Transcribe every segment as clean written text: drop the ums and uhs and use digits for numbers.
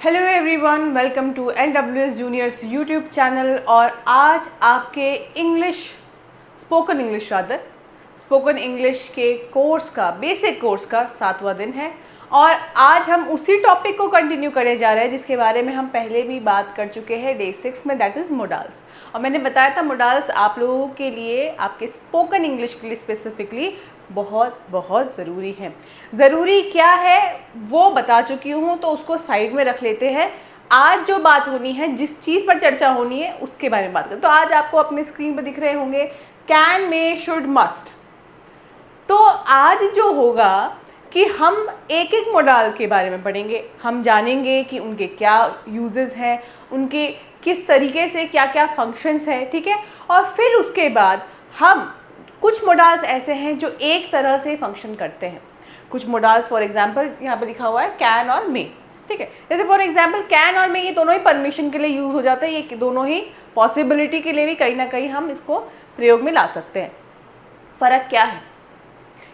Hello everyone, welcome to LWS juniors YouTube channel. और आज आपके स्पोकन इंग्लिश के कोर्स का बेसिक कोर्स का 7वां दिन है। और आज हम उसी टॉपिक को कंटिन्यू करने जा रहे हैं जिसके बारे में हम पहले भी बात कर चुके हैं डे 6 में, दैट इज़ मोडाल्स। और मैंने बताया था मोडाल्स आप लोगों के लिए, आपके स्पोकन इंग्लिश के लिए स्पेसिफिकली बहुत बहुत ज़रूरी है। ज़रूरी क्या है वो बता चुकी हूँ, तो उसको साइड में रख लेते हैं। आज जो बात होनी है, जिस चीज़ पर चर्चा होनी है उसके बारे में बात करें। तो आज आपको अपने स्क्रीन पर दिख रहे होंगे कैन, मे, शुड, मस्ट। तो आज जो होगा कि हम एक एक मोडाल के बारे में पढ़ेंगे, हम जानेंगे कि उनके क्या यूजेस हैं, उनके किस तरीके से क्या क्या फंक्शंस हैं, ठीक है। और फिर उसके बाद हम कुछ मोडाल्स ऐसे हैं जो एक तरह से फंक्शन करते हैं। कुछ मोडाल्स फॉर एग्जांपल यहाँ पे लिखा हुआ है कैन और मे, ठीक है। जैसे फॉर एग्जांपल कैन और मे, ये दोनों ही परमिशन के लिए यूज़ हो जाता है, ये दोनों ही पॉसिबिलिटी के लिए भी कहीं ना कहीं हम इसको प्रयोग में ला सकते हैं। फ़र्क क्या है?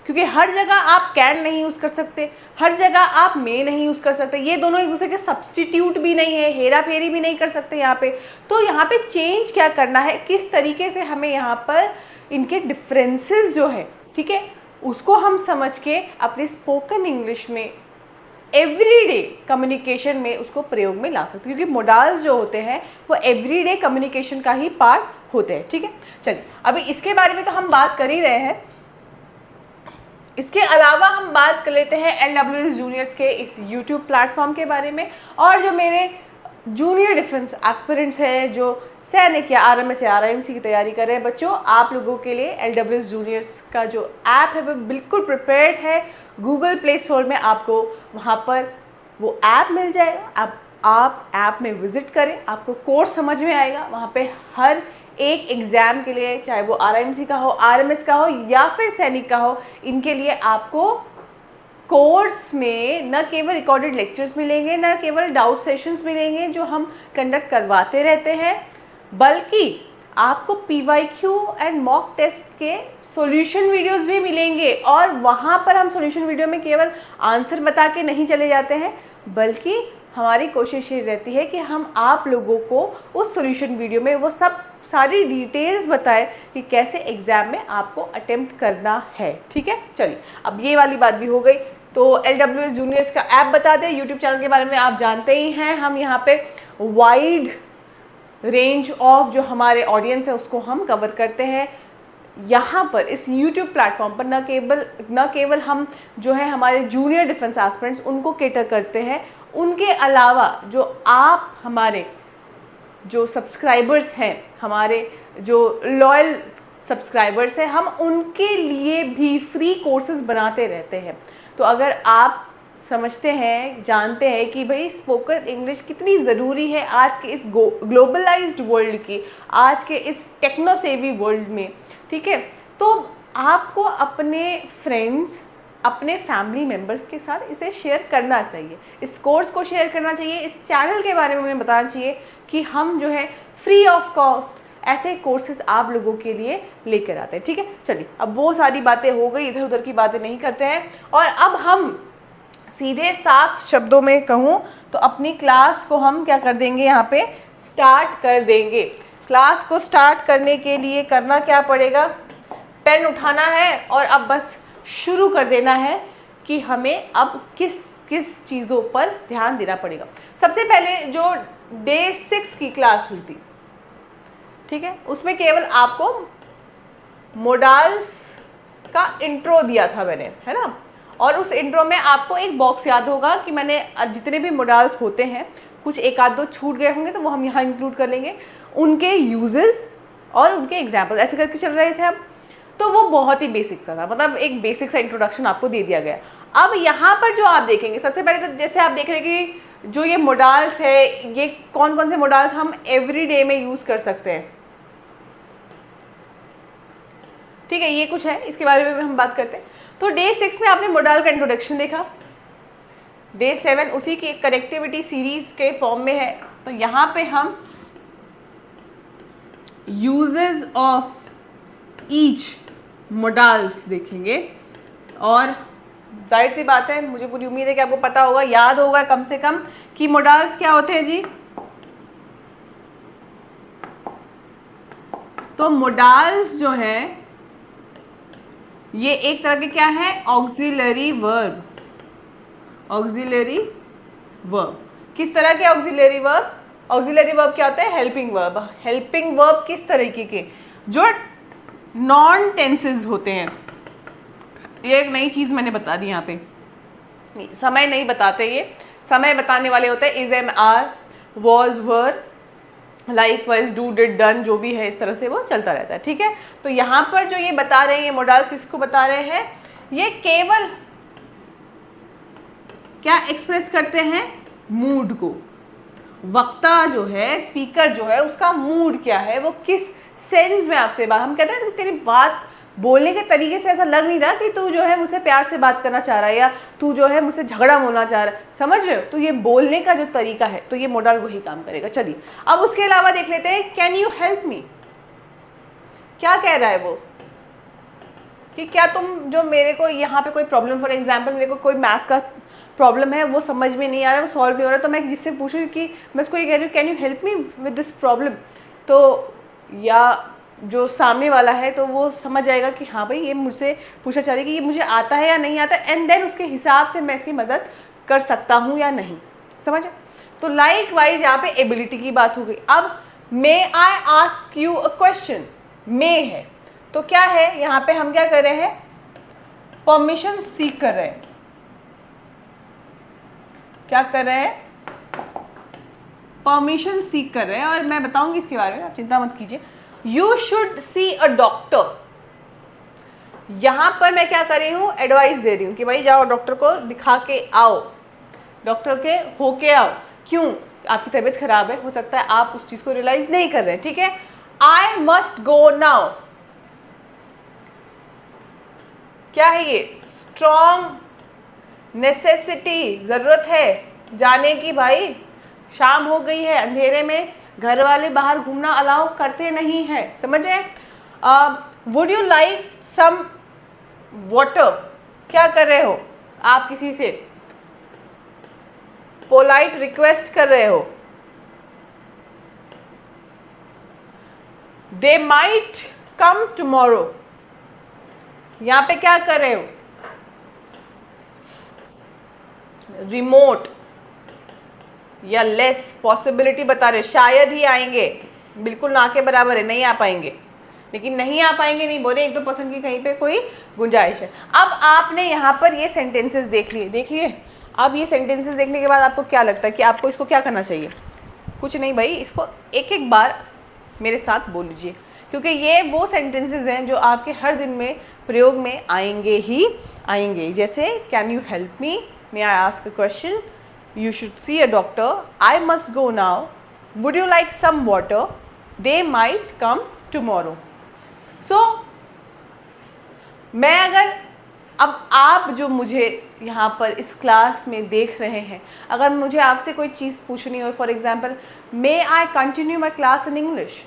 क्योंकि हर जगह आप कैन नहीं यूज़ कर सकते, हर जगह आप मे नहीं यूज़ कर सकते। ये दोनों एक दूसरे के सब्सटीट्यूट भी नहीं है, हेरा फेरी भी नहीं कर सकते यहाँ पे। तो यहाँ पे चेंज क्या करना है, किस तरीके से हमें यहाँ पर इनके डिफरेंसेस जो है, ठीक है, उसको हम समझ के अपने स्पोकन इंग्लिश में एवरीडे कम्युनिकेशन में उसको प्रयोग में ला सकते हैं। क्योंकि मोडाल्स जो होते हैं वो एवरीडे कम्युनिकेशन का ही पार्ट होते हैं, ठीक है। चलिए, अभी इसके बारे में तो हम बात कर ही रहे हैं। इसके अलावा हम बात कर लेते हैं LWS जूनियर्स के इस YouTube प्लेटफॉर्म के बारे में। और जो मेरे जूनियर डिफेंस एस्पिरेंट्स हैं, जो सैनिक या RMS या RIMC की तैयारी कर रहे हैं बच्चों, आप लोगों के लिए LWS जूनियर्स का जो ऐप है वो बिल्कुल प्रिपेयर्ड है। गूगल प्ले स्टोर में आपको वहाँ पर वो ऐप मिल जाएगा। आप ऐप में विज़िट करें, आपको कोर्स समझ में आएगा। वहाँ पे हर एक एग्ज़ाम के लिए, चाहे वो RIMC का हो, RMS का हो या फिर सैनिक का हो, इनके लिए आपको कोर्स में न केवल रिकॉर्डेड लेक्चर्स मिलेंगे, न केवल डाउट सेशंस मिलेंगे जो हम कंडक्ट करवाते रहते हैं, बल्कि आपको PYQ एंड मॉक टेस्ट के सॉल्यूशन वीडियोस भी मिलेंगे। और वहाँ पर हम सॉल्यूशन वीडियो में केवल आंसर बता के नहीं चले जाते हैं, बल्कि हमारी कोशिश ये रहती है कि हम आप लोगों को उस सॉल्यूशन वीडियो में वो सारी डिटेल्स बताएं कि कैसे एग्ज़ाम में आपको अटेम्प्ट करना है, ठीक है। चलिए, अब ये वाली बात भी हो गई। तो LWS जूनियर्स का ऐप बता दें, यूट्यूब चैनल के बारे में आप जानते ही हैं। हम यहाँ पे वाइड रेंज ऑफ जो हमारे ऑडियंस है उसको हम कवर करते हैं। यहाँ पर इस YouTube प्लेटफॉर्म पर न केवल हम जो है हमारे जूनियर डिफेंस एस्पिरेंट्स उनको केटर करते हैं, उनके अलावा जो आप हमारे जो सब्सक्राइबर्स हैं, हमारे जो लॉयल सब्सक्राइबर्स हैं, हम उनके लिए भी फ्री कोर्सेज बनाते रहते हैं। तो अगर आप समझते हैं, जानते हैं कि भाई स्पोकन इंग्लिश कितनी ज़रूरी है आज के इस ग्लोबलाइज्ड वर्ल्ड की, आज के इस टेक्नो सेवी वर्ल्ड में, ठीक है, तो आपको अपने फ्रेंड्स, अपने फैमिली मेम्बर्स के साथ इसे शेयर करना चाहिए, इस कोर्स को शेयर करना चाहिए, इस चैनल के बारे में उन्हें बताना चाहिए कि हम जो है फ्री ऑफ कॉस्ट ऐसे कोर्सेज आप लोगों के लिए लेकर आते हैं, ठीक है। चलिए, अब वो सारी बातें हो गई, इधर उधर की बातें नहीं करते हैं। और अब हम सीधे साफ शब्दों में कहूँ तो अपनी क्लास को हम क्या कर देंगे, यहाँ पे स्टार्ट कर देंगे। क्लास को स्टार्ट करने के लिए करना क्या पड़ेगा, पेन उठाना है और अब बस शुरू कर देना है कि हमें अब किस किस चीज़ों पर ध्यान देना पड़ेगा। सबसे पहले जो डे 6 की क्लास हुई थी, ठीक है, उसमें केवल आपको मोडाल्स का इंट्रो दिया था मैंने, है ना। और उस इंट्रो में आपको एक बॉक्स याद होगा कि मैंने जितने भी मोडाल्स होते हैं, कुछ एक आध दो छूट गए होंगे तो वो हम यहाँ इंक्लूड कर लेंगे, उनके यूजेस और उनके एग्जाम्पल ऐसे करके चल रहे थे अब। तो वो बहुत ही बेसिक सा था, मतलब एक बेसिक सा इंट्रोडक्शन आपको दे दिया गया। अब यहाँ पर जो आप देखेंगे, सबसे पहले तो जैसे आप देख रहे हैं कि जो ये मोडाल्स है, ये कौन कौन से मोडाल्स हम एवरीडे में यूज़ कर सकते हैं, ठीक है, ये कुछ है, इसके बारे में हम बात करते हैं। तो डे 6 में आपने मोडाल का इंट्रोडक्शन देखा, डे 7 उसी की कनेक्टिविटी सीरीज के फॉर्म में है। तो यहाँ पे हम यूजेस ऑफ ईच मोडाल्स देखेंगे। और जाहिर सी बात है, मुझे पूरी उम्मीद है कि आपको पता होगा, याद होगा कम से कम कि मोडाल्स क्या होते हैं जी। तो मोडाल्स जो है ये एक तरह के क्या है, ऑक्सिलरी वर्ब। ऑक्सिलरी वर्ब किस तरह के ऑक्सिलरी वर्ब? ऑक्सिलरी वर्ब क्या होता है? Helping verb. हेल्पिंग वर्ब किस तरीके के? जो नॉन टेंसेस होते हैं। ये एक नई चीज मैंने बता दी यहाँ पे, समय नहीं बताते, ये समय बताने वाले होते हैं is, am, are, was, were, likewise, do, did, done, जो भी है इस तरह से वो चलता रहता है। ठीक है, तो यहाँ पर जो ये बता रहे हैं, ये मोडाल्स किसको बता रहे हैं? ये केवल क्या एक्सप्रेस करते हैं? मूड को। वक्ता जो है, स्पीकर जो है, उसका मूड क्या है, वो किस सेंस में आपसे बात, हम कहते हैं तेरी बात बोलने के तरीके से ऐसा लग नहीं रहा कि तू जो है मुझसे प्यार से बात करना चाह रहा है या तू जो है मुझसे झगड़ा बोलना चाह रहा है, समझ रहे हो? तो ये बोलने का जो तरीका है, तो ये मोडाल वही काम करेगा। चलिए अब उसके अलावा देख लेते हैं, कैन यू हेल्प मी। क्या कह रहा है वो कि क्या तुम जो मेरे को यहाँ पे कोई प्रॉब्लम, फॉर एग्जाम्पल मेरे को कोई मैथ्स का प्रॉब्लम है, वो समझ में नहीं आ रहा है, वो सॉल्व नहीं हो रहा, तो मैं जिससे पूछूँ कि मैं उसको ये कह रही हूँ can you help me with this problem, तो या जो सामने वाला है तो वो समझ जाएगा कि हाँ भाई ये मुझसे पूछना चाह रही है कि ये मुझे आता है या नहीं आता, एंड देन उसके हिसाब से मैं इसकी मदद कर सकता हूँ या नहीं, समझे? तो लाइक वाइज यहाँ पे एबिलिटी की बात हो गई। अब may I ask you a question, may है तो क्या है, यहाँ पे हम क्या कर रहे हैं? परमिशन सीख कर रहे हैं। क्या कर रहे हैं? परमिशन सीख कर रहे हैं, और मैं बताऊंगी इसके बारे में, आप चिंता मत कीजिए। You should see a doctor, यहां पर मैं क्या कर रही हूं? एडवाइस दे रही हूं कि भाई जाओ डॉक्टर को दिखा के आओ, डॉक्टर के होके आओ। क्यों? आपकी तबीयत खराब है, हो सकता है आप उस चीज को रियलाइज नहीं कर रहे। ठीक है, आई मस्ट गो नाउ, क्या है ये? स्ट्रॉन्ग नेसेसिटी, जरूरत है जाने की, भाई शाम हो गई है, अंधेरे में घर वाले बाहर घूमना अलाउ करते नहीं है, समझे? Would you like some water, क्या कर रहे हो आप? किसी से पोलाइट रिक्वेस्ट कर रहे हो। दे माइट कम टुमारो, यहां पे क्या कर रहे हो? रिमोट या लेस पॉसिबिलिटी बता रहे हो, शायद ही आएंगे, बिल्कुल ना के बराबर है, नहीं आ पाएंगे, लेकिन नहीं आ पाएंगे नहीं बोले, 1-2% की कहीं पे कोई गुंजाइश है। अब आपने यहाँ पर ये सेंटेंसेस देख लिए। अब ये सेंटेंसेस देखने के बाद आपको क्या लगता है कि आपको इसको क्या करना चाहिए? कुछ नहीं भाई, इसको एक एक बार मेरे साथ बोल लीजिए, क्योंकि ये वो सेंटेंसेस हैं जो आपके हर दिन में प्रयोग में आएंगे ही आएंगे। जैसे can you help me, may I ask a question, you should see a doctor, I must go now, would you like some water, they might come tomorrow। so मैं अगर, अब आप जो मुझे यहाँ पर इस क्लास में देख रहे हैं, अगर मुझे आपसे कोई चीज़ पूछनी हो, for example may I continue my class in English,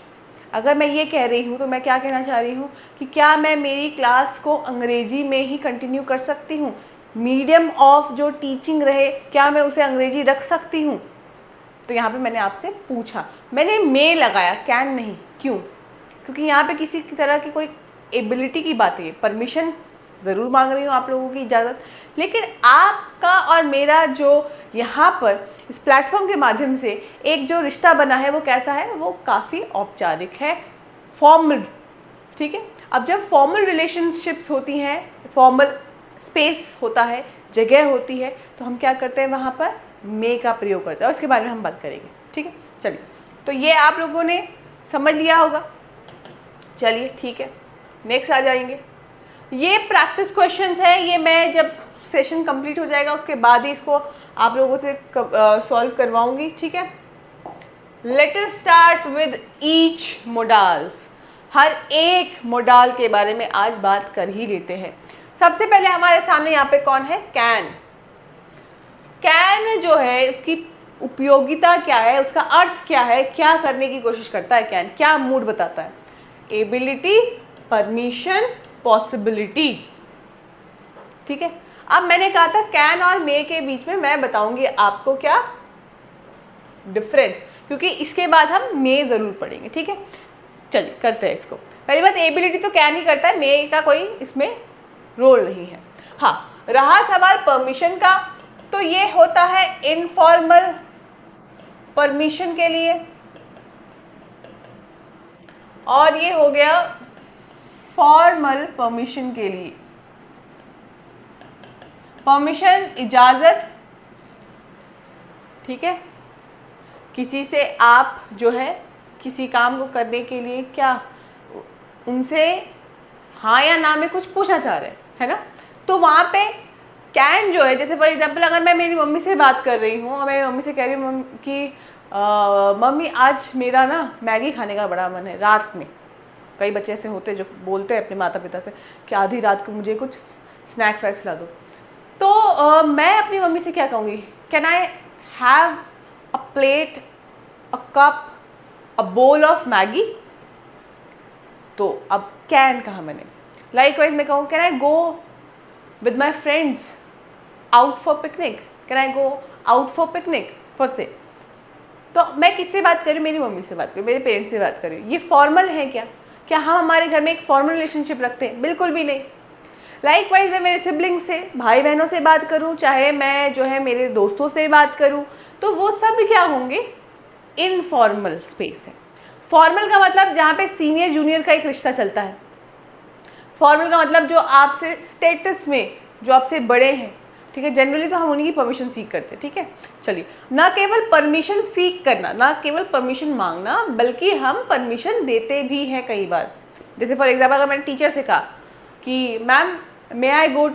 अगर मैं ये कह रही हूँ तो मैं क्या कहना चाह रही हूँ कि क्या मैं मेरी क्लास को अंग्रेजी में ही कंटिन्यू कर सकती हूँ? मीडियम ऑफ जो टीचिंग रहे, क्या मैं उसे अंग्रेजी रख सकती हूँ? तो यहाँ पे मैंने आपसे पूछा, मैंने मे लगाया, कैन नहीं। क्यों? क्योंकि यहाँ पे किसी की तरह की कोई एबिलिटी की बात है, परमिशन ज़रूर मांग रही हूँ आप लोगों की इजाज़त, लेकिन आपका और मेरा जो यहाँ पर इस प्लेटफॉर्म के माध्यम से एक जो रिश्ता बना है वो कैसा है? वो काफ़ी औपचारिक है, फॉर्मल। ठीक है, अब जब फॉर्मल रिलेशनशिप्स होती हैं, फॉर्मल स्पेस होता है, जगह होती है, तो हम क्या करते हैं? वहाँ पर मे का प्रयोग करते हैं, और इसके बारे में हम बात करेंगे। ठीक है, चलिए, तो ये आप लोगों ने समझ लिया होगा। चलिए ठीक है, नेक्स्ट आ जाएंगे। ये प्रैक्टिस क्वेश्चंस है, ये मैं जब सेशन कंप्लीट हो जाएगा उसके बाद ही इसको आप लोगों से सॉल्व करवाऊंगी। ठीक है, let us start with each modals. हर एक मोडाल के बारे में आज बात कर ही लेते हैं। सबसे पहले हमारे सामने यहाँ पे कौन है? कैन। कैन जो है उसकी उपयोगिता क्या है, उसका अर्थ क्या है, क्या करने की कोशिश करता है कैन, क्या मूड बताता है? Ability, permission, possibility. ठीक है, अब मैंने कहा था कैन और मे के बीच में मैं बताऊंगी आपको क्या डिफरेंस, क्योंकि इसके बाद हम मे ज़रूर पढ़ेंगे, ठीक है। चलिए करते हैं इसको। पहली बात, एबिलिटी तो कैन ही करता है, मे का कोई इसमें रोल नहीं है। हाँ, रहा सवाल परमिशन का, तो ये होता है इनफॉर्मल परमिशन के लिए, और ये हो गया फॉर्मल परमिशन के लिए। परमिशन इजाजत, ठीक है, किसी से आप जो है किसी काम को करने के लिए क्या उनसे हाँ या ना में कुछ पूछना चाह रहे हैं, है ना, तो वहाँ पे कैन जो है, जैसे फॉर एग्जांपल अगर मैं मेरी मम्मी से बात कर रही हूँ और मैं मम्मी से कह रही हूँ कि मम्मी आज मेरा ना मैगी खाने का बड़ा मन है रात में। कई बच्चे ऐसे होते हैं जो बोलते हैं अपने माता पिता से कि आधी रात को मुझे कुछ स्नैक्स वैक्स ला दो, तो मैं अपनी मम्मी से क्या कहूँगी, can I have a plate, a cup, a bowl of Maggi. तो अब कैन कहा मैंने। लाइकवाइज मैं कहूँ can I go with my friends out for picnic, can I go out for picnic for से। तो मैं किससे बात कर रही हूँ, मेरी मम्मी से बात कर रही हूँ, मेरे पेरेंट्स से बात कर रही हूँ। ये फॉर्मल है क्या? क्या हम हमारे घर में एक फॉर्मल रिलेशनशिप रखते हैं? बिल्कुल भी नहीं। लाइकवाइज मैं मेरे सिबलिंग से, भाई बहनों से बात करूँ, चाहे मैं जो है मेरे दोस्तों से बात करूँ, तो वो सब क्या होंगे, इनफॉर्मल स्पेस है। फॉर्मल का मतलब जहाँ पे सीनियर जूनियर का एक रिश्ता चलता है। फॉर्मल का मतलब जो आपसे स्टेटस में, जो आपसे बड़े हैं, ठीक है, जनरली तो हम उन्हीं की परमिशन सीख करते हैं, ठीक है। चलिए, ना केवल परमिशन सीख करना, ना केवल परमिशन मांगना, बल्कि हम परमिशन देते भी हैं कई बार। जैसे फॉर एग्जाम्पल अगर मैंने टीचर से कहा कि ma'am may I go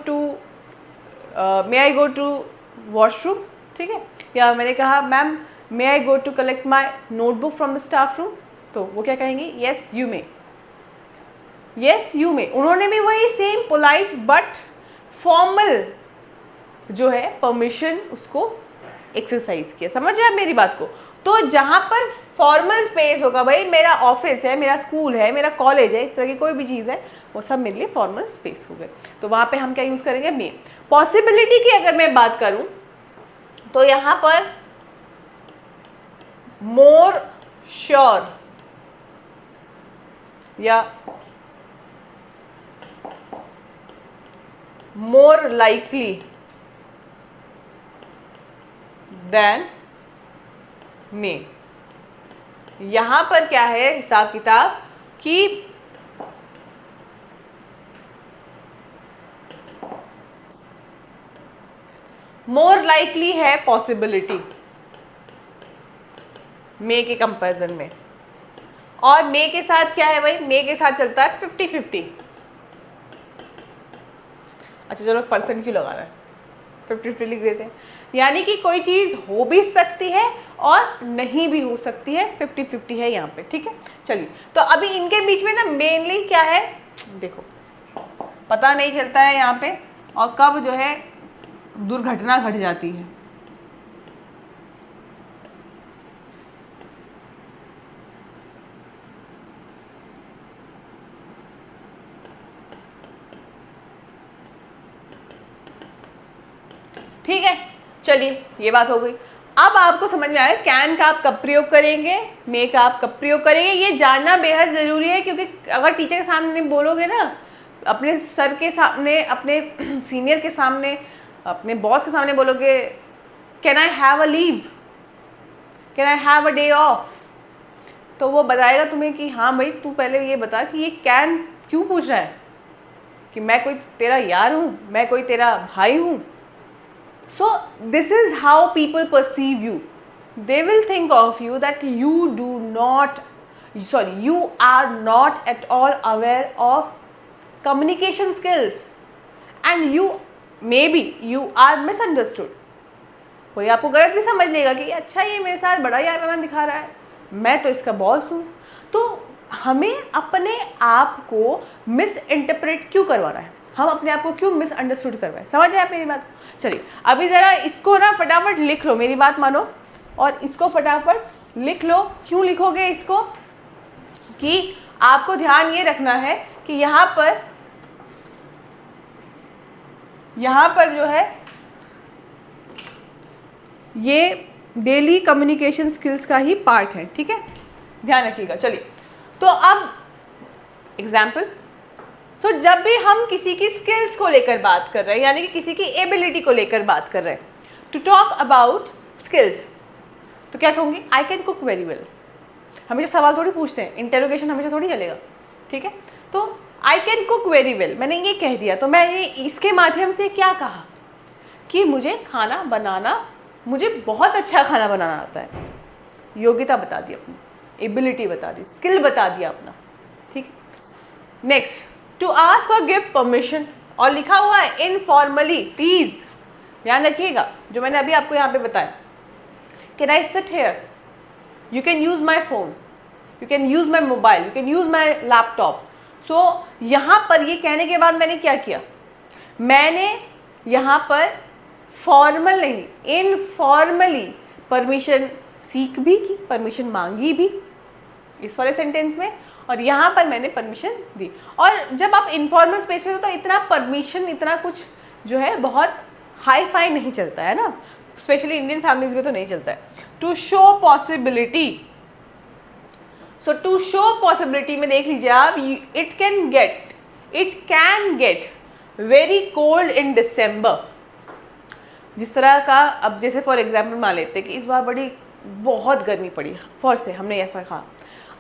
to washroom, ठीक है, या मैंने कहा ma'am may I go to collect my notebook from the staff room, तो वो क्या कहेंगी, yes you may, yes you may. उन्होंने भी वही सेम पोलाइट बट फॉर्मल जो है परमिशन उसको एक्सरसाइज किया। समझ रहे आप मेरी बात को? तो जहाँ पर फॉर्मल स्पेस होगा, भाई मेरा ऑफिस है, मेरा स्कूल है, मेरा कॉलेज है, इस तरह की कोई भी चीज़ है, वो सब मेरे लिए फॉर्मल स्पेस हो गए। तो वहाँ पे हम क्या यूज़ करेंगे, मे। पॉसिबिलिटी की अगर मैं बात करूँ तो यहाँ पर मोर श्योर या मोर लाइकली देन मे। यहां पर क्या है हिसाब किताब कि मोर लाइकली है पॉसिबिलिटी मे के कंपैरिजन में, और मे के साथ क्या है भाई, मे के साथ चलता है 50-50। अच्छा चलो परसेंट क्यों लगाना है, 50-50 लिख देते हैं। यानी कि कोई चीज़ हो भी सकती है और नहीं भी हो सकती है, 50-50 है यहाँ पे, ठीक है। चलिए, तो अभी इनके बीच में ना मेनली क्या है, देखो पता नहीं चलता है यहाँ पे, और कब जो है दुर्घटना घट जाती है। ठीक है, चलिए ये बात हो गई। अब आपको समझ में आया कैन का आप कब प्रयोग करेंगे, मे का आप कब प्रयोग करेंगे, ये जानना बेहद ज़रूरी है। क्योंकि अगर टीचर के सामने बोलोगे ना, अपने सर के सामने, अपने सीनियर के सामने, अपने बॉस के सामने बोलोगे can I have a leave, can I have a day of, तो वो बताएगा तुम्हें कि हाँ भाई तू पहले ये बता कि ये कैन क्यों पूछ रहा है, कि मैं कोई तेरा यार हूँ, मैं कोई तेरा भाई हूँ। So this is how people perceive you. They will think of you that you are not at all aware of communication skills, and you are misunderstood. कोई आपको गलत भी समझ लेगा कि अच्छा ये मेरे साथ बड़ा याराना दिखा रहा है, मैं तो इसका बॉस हूँ। तो हमें अपने आप को मिस इंटरप्रेट क्यों करवाना है, हम अपने आप को क्यों मिसअंडरस्टूड करवाएं? समझ आए आप मेरी बात? चलिए अभी ज़रा इसको ना फटाफट लिख लो, मेरी बात मानो, और इसको फटाफट लिख लो। क्यों लिखोगे इसको, कि आपको ध्यान ये रखना है कि यहाँ पर जो है ये डेली कम्युनिकेशन स्किल्स का ही पार्ट है, ठीक है, ध्यान रखिएगा। चलिए, तो अब एग्जाम्पल, सो जब भी हम किसी की स्किल्स को लेकर बात कर रहे हैं, यानी कि किसी की एबिलिटी को लेकर बात कर रहे हैं, टू टॉक अबाउट स्किल्स, तो क्या कहूँगी? I can cook very well. हमेशा सवाल थोड़ी पूछते हैं, इंटेरोगेशन हमेशा थोड़ी चलेगा, ठीक है। तो I can cook very well, मैंने ये कह दिया, तो मैंने इसके माध्यम से क्या कहा कि मुझे खाना बनाना, मुझे बहुत अच्छा खाना बनाना आता है। योग्यता बता दी अपनी, एबिलिटी बता दी, स्किल बता दिया अपना, ठीक। नेक्स्ट, टू आस्क और गिव परमिशन, और लिखा हुआ है इनफॉर्मली, प्लीज ध्यान रखिएगा जो मैंने अभी आपको यहाँ पे बताया। Can I sit here, you can use my phone, you can use my mobile, you can use my laptop. So यहाँ पर ये कहने के बाद मैंने क्या किया, मैंने यहाँ पर फॉर्मल नहीं, इनफॉर्मली परमिशन सीख भी की, परमिशन मांगी भी इस वाले सेंटेंस में, और यहाँ पर मैंने परमिशन दी। और जब आप इनफॉर्मल स्पेस में हो तो इतना परमिशन, इतना कुछ जो है बहुत हाई फाई नहीं चलता है ना, स्पेशली इंडियन फैमिलीज में तो नहीं चलता है। To show possibility, so to show possibility में देख लीजिए आप, it can get very cold in December. जिस तरह का, अब जैसे फॉर एग्जाम्पल मान लेते हैं कि इस बार बहुत गर्मी पड़ी, फॉर से हमने ऐसा कहा,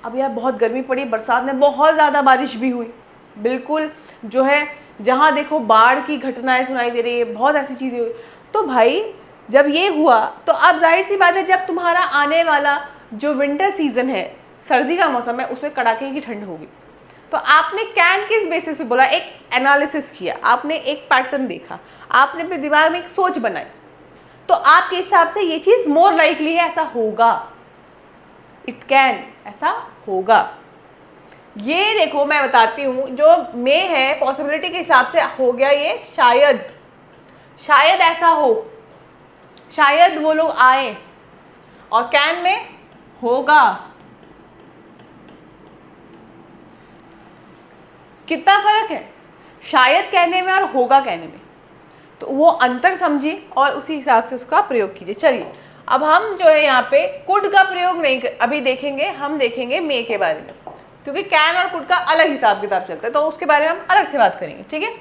अब यार बहुत गर्मी पड़ी, बरसात में बहुत ज़्यादा बारिश भी हुई, बिल्कुल जो है जहाँ देखो बाढ़ की घटनाएं सुनाई दे रही है, बहुत ऐसी चीज़ें हुई। तो भाई जब ये हुआ तो अब जाहिर सी बात है, जब तुम्हारा आने वाला जो विंटर सीजन है, सर्दी का मौसम है, उसमें कड़ाके की ठंड होगी। तो आपने कैन किस बेसिस पे बोला? एक एनालिसिस किया, आपने एक पैटर्न देखा, आपने अपने दिमाग में एक सोच बनाई, तो आपके हिसाब से ये चीज़ मोर लाइकली है, ऐसा होगा, इट कैन, ऐसा होगा। ये देखो मैं बताती हूँ, जो मे है पॉसिबिलिटी के हिसाब से हो गया ये शायद, शायद ऐसा हो, शायद वो लोग आए, और कैन में होगा। कितना फर्क है शायद कहने में और होगा कहने में, तो वो अंतर समझिए और उसी हिसाब से उसका प्रयोग कीजिए। चलिए, अब हम जो है यहाँ पे कुड का प्रयोग नहीं अभी देखेंगे, हम देखेंगे मे के बारे में, क्योंकि कैन और कुड का अलग हिसाब किताब चलता है, तो उसके बारे में हम अलग से बात करेंगे, ठीक है।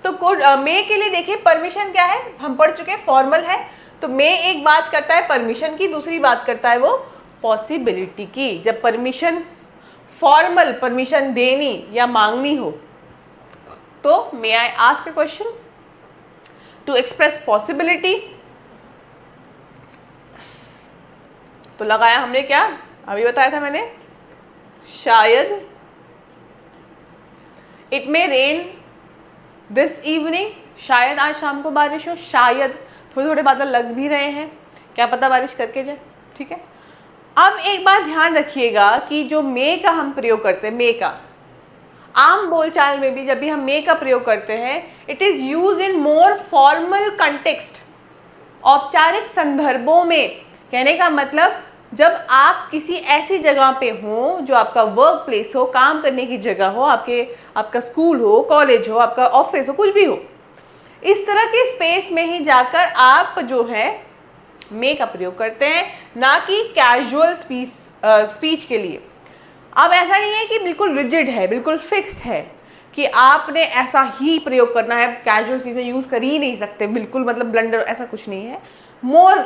तो कुड मे के लिए देखिए, परमिशन क्या है, हम पढ़ चुके, फॉर्मल है। तो मे एक बात करता है परमिशन की, दूसरी बात करता है वो पॉसिबिलिटी की। जब परमिशन, फॉर्मल परमिशन देनी या मांगनी हो, तो may I ask a question to express possibility, तो लगाया हमने क्या, अभी बताया था मैंने, शायद it may rain this evening, शायद आज शाम को बारिश हो, शायद थोड़े थोड़े बादल लग भी रहे हैं, क्या पता बारिश करके जाए, ठीक है। अब एक बात ध्यान रखिएगा कि जो मे का हम प्रयोग करते हैं, मे का आम बोलचाल में भी जब भी हम मे का प्रयोग करते हैं, it is use in more formal context, औपचारिक संदर्भों में। कहने का मतलब, जब आप किसी ऐसी जगह पे हो जो आपका वर्क प्लेस हो, काम करने की जगह हो, आपका स्कूल हो, कॉलेज हो, आपका ऑफिस हो, कुछ भी हो, इस तरह के स्पेस में ही जाकर आप जो है मे का प्रयोग करते हैं, ना कि कैजुअल स्पीच के लिए। अब ऐसा नहीं है कि बिल्कुल रिजिड है, बिल्कुल फिक्स्ड है कि आपने ऐसा ही प्रयोग करना है, कैजुअल स्पीच में यूज़ कर ही नहीं सकते, बिल्कुल मतलब ब्लंडर, ऐसा कुछ नहीं है। मोर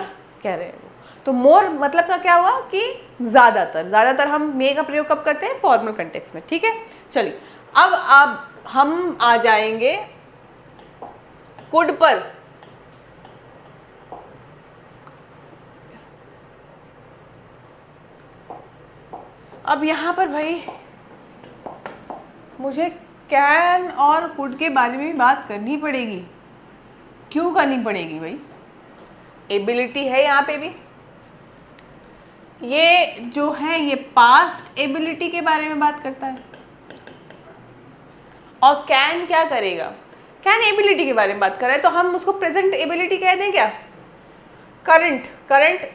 कह रहे हैं वो, तो मोर मतलब का क्या हुआ कि ज़्यादातर हम मे का प्रयोग कब करते हैं? फॉर्मल कंटेक्स्ट में, ठीक है। चलिए, अब हम आ जाएंगे कुड पर। अब यहाँ पर भाई मुझे कैन और कुड के बारे में भी बात करनी पड़ेगी। क्यों करनी पड़ेगी भाई? एबिलिटी है यहाँ पे भी, ये जो है ये पास्ट एबिलिटी के बारे में बात करता है, और कैन क्या करेगा? कैन एबिलिटी के बारे में बात कर रहा है, तो हम उसको प्रेजेंट एबिलिटी कह दें क्या? करंट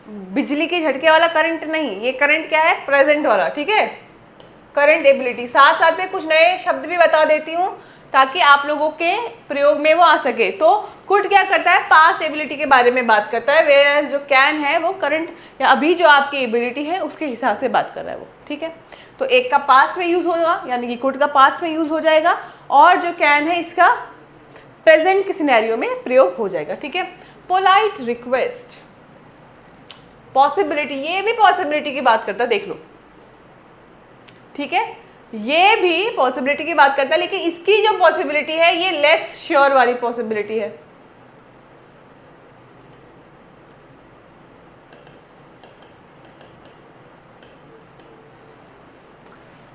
बिजली के झटके वाला करंट नहीं, ये करंट क्या है? प्रेजेंट वाला, ठीक है। Current ability. साथ साथ में कुछ नए शब्द भी बता देती हूँ ताकि आप लोगों के प्रयोग में वो आ सके। तो कुड क्या करता है, पास्ट एबिलिटी के बारे में बात करता है, वेयर जो कैन है वो करंट या अभी जो आपकी एबिलिटी है उसके हिसाब से बात कर रहा है वो, ठीक है। तो एक का पास्ट में यूज होगा, यानी कि कुड का पास्ट में यूज हो जाएगा, और जो कैन है इसका प्रेजेंट के सिनेरियो में प्रयोग हो जाएगा, ठीक है। पोलाइट रिक्वेस्ट, पॉसिबिलिटी, ये भी पॉसिबिलिटी की बात करता है, देख लो, ठीक है, ये भी पॉसिबिलिटी की बात करता है, लेकिन इसकी जो पॉसिबिलिटी है ये लेस श्योर वाली पॉसिबिलिटी है।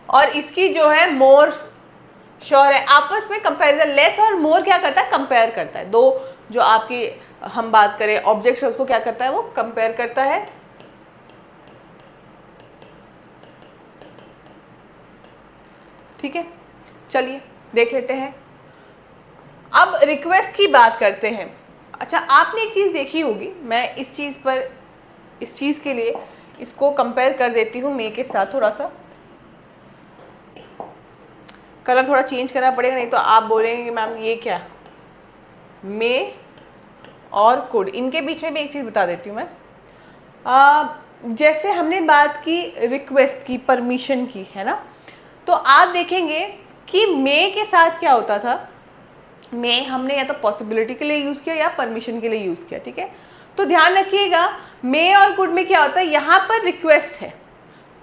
और इसकी जो है मोर श्योर है। आपस में कंपैरिजन, लेस और मोर क्या करता है, कंपेयर करता है। दो जो आपकी हम बात करें ऑब्जेक्ट्स, उसको क्या करता है, वो कंपेयर करता है। ठीक है, चलिए देख लेते हैं। अब रिक्वेस्ट की बात करते हैं। अच्छा, आपने एक चीज़ देखी होगी, मैं इस चीज़ पर, इस चीज़ के लिए इसको कंपेयर कर देती हूँ मे के साथ। थोड़ा सा कलर थोड़ा चेंज करना पड़ेगा, नहीं तो आप बोलेंगे कि मैम ये क्या, मे और कुड, इनके बीच में भी एक चीज़ बता देती हूँ मैं। जैसे हमने बात की रिक्वेस्ट की, परमिशन की, है ना, तो आप देखेंगे कि मे के साथ क्या होता था, मे हमने या तो पॉसिबिलिटी के लिए यूज़ किया या परमिशन के लिए यूज़ किया, ठीक है। तो ध्यान रखिएगा, मे और कुड में क्या होता है, यहाँ पर रिक्वेस्ट है,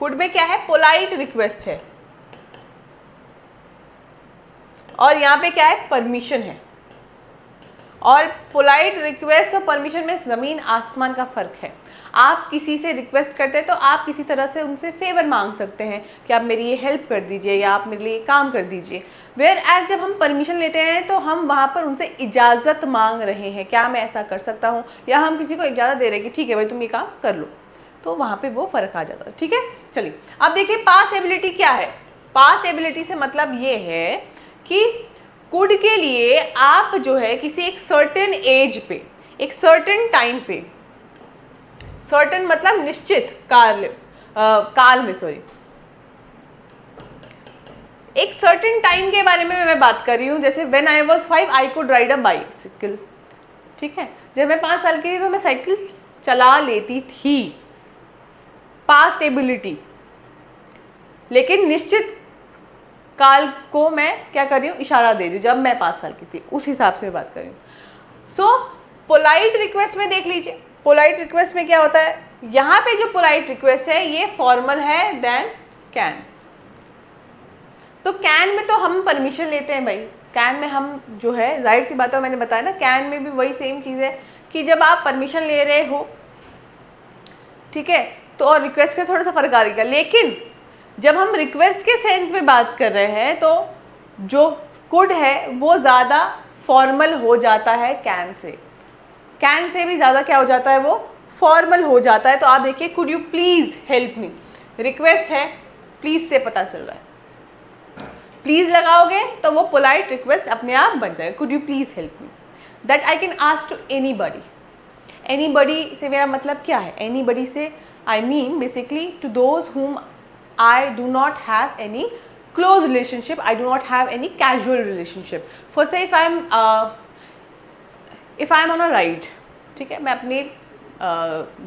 कुड में क्या है, पोलाइट रिक्वेस्ट है, और यहाँ पे क्या है, परमिशन है। और पोलाइट रिक्वेस्ट और परमिशन में ज़मीन आसमान का फ़र्क है। आप किसी से रिक्वेस्ट करते हैं तो आप किसी तरह से उनसे फेवर मांग सकते हैं कि आप मेरी ये हेल्प कर दीजिए या आप मेरे लिए काम कर दीजिए। वेयर एज जब हम परमिशन लेते हैं तो हम वहाँ पर उनसे इजाज़त मांग रहे हैं, क्या मैं ऐसा कर सकता हूँ, या हम किसी को इजाज़त दे रहे हैं कि ठीक है भाई तुम ये काम कर लो, तो वहाँ पर वो फ़र्क आ जाता है, ठीक है। चलिए अब देखिए पास्ट एबिलिटी क्या है। पास्ट एबिलिटी से मतलब ये है कि कुड के लिए आप जो है किसी एक सर्टेन एज पे, एक सर्टेन टाइम पे, सर्टेन मतलब निश्चित काल में सॉरी, एक सर्टेन टाइम के बारे में मैं बात कर रही हूँ। जैसे when I was 5 I could ride a bicycle, ठीक है, जब मैं 5 साल की थी तो मैं साइकिल चला लेती थी, पास्ट एबिलिटी। लेकिन निश्चित काल को मैं क्या कर रही हूँ, इशारा दे रही हूँ, जब मैं 5 साल की थी उस हिसाब से बात कर रही हूँ। सो पोलाइट रिक्वेस्ट में देख लीजिए, पोलाइट रिक्वेस्ट में क्या होता है, यहाँ पे जो पोलाइट रिक्वेस्ट है ये फॉर्मल है देन कैन। तो कैन में तो हम परमिशन लेते हैं भाई, कैन में हम जो है, जाहिर सी बात है, मैंने बताया ना, कैन में भी वही सेम चीज़ है कि जब आप परमिशन ले रहे हो, ठीक है, तो और रिक्वेस्ट का थोड़ा सा फर्क आ रहेगा। लेकिन जब हम रिक्वेस्ट के सेंस में बात कर रहे हैं तो जो कुड है वो ज़्यादा फॉर्मल हो जाता है कैन से, कैन से भी ज़्यादा क्या हो जाता है, वो फॉर्मल हो जाता है। तो आप देखिए, could you please help me, request है, प्लीज़ से पता चल रहा है, प्लीज़ लगाओगे तो वो पोलाइट रिक्वेस्ट अपने आप बन जाएगा, could you please help me, that I can ask to anybody. Anybody से मेरा मतलब क्या है, एनीबडी से I mean basically to those whom I do not have any close relationship, I do not have any casual relationship. For say if I am on a ride, ठीक है, मैं अपनी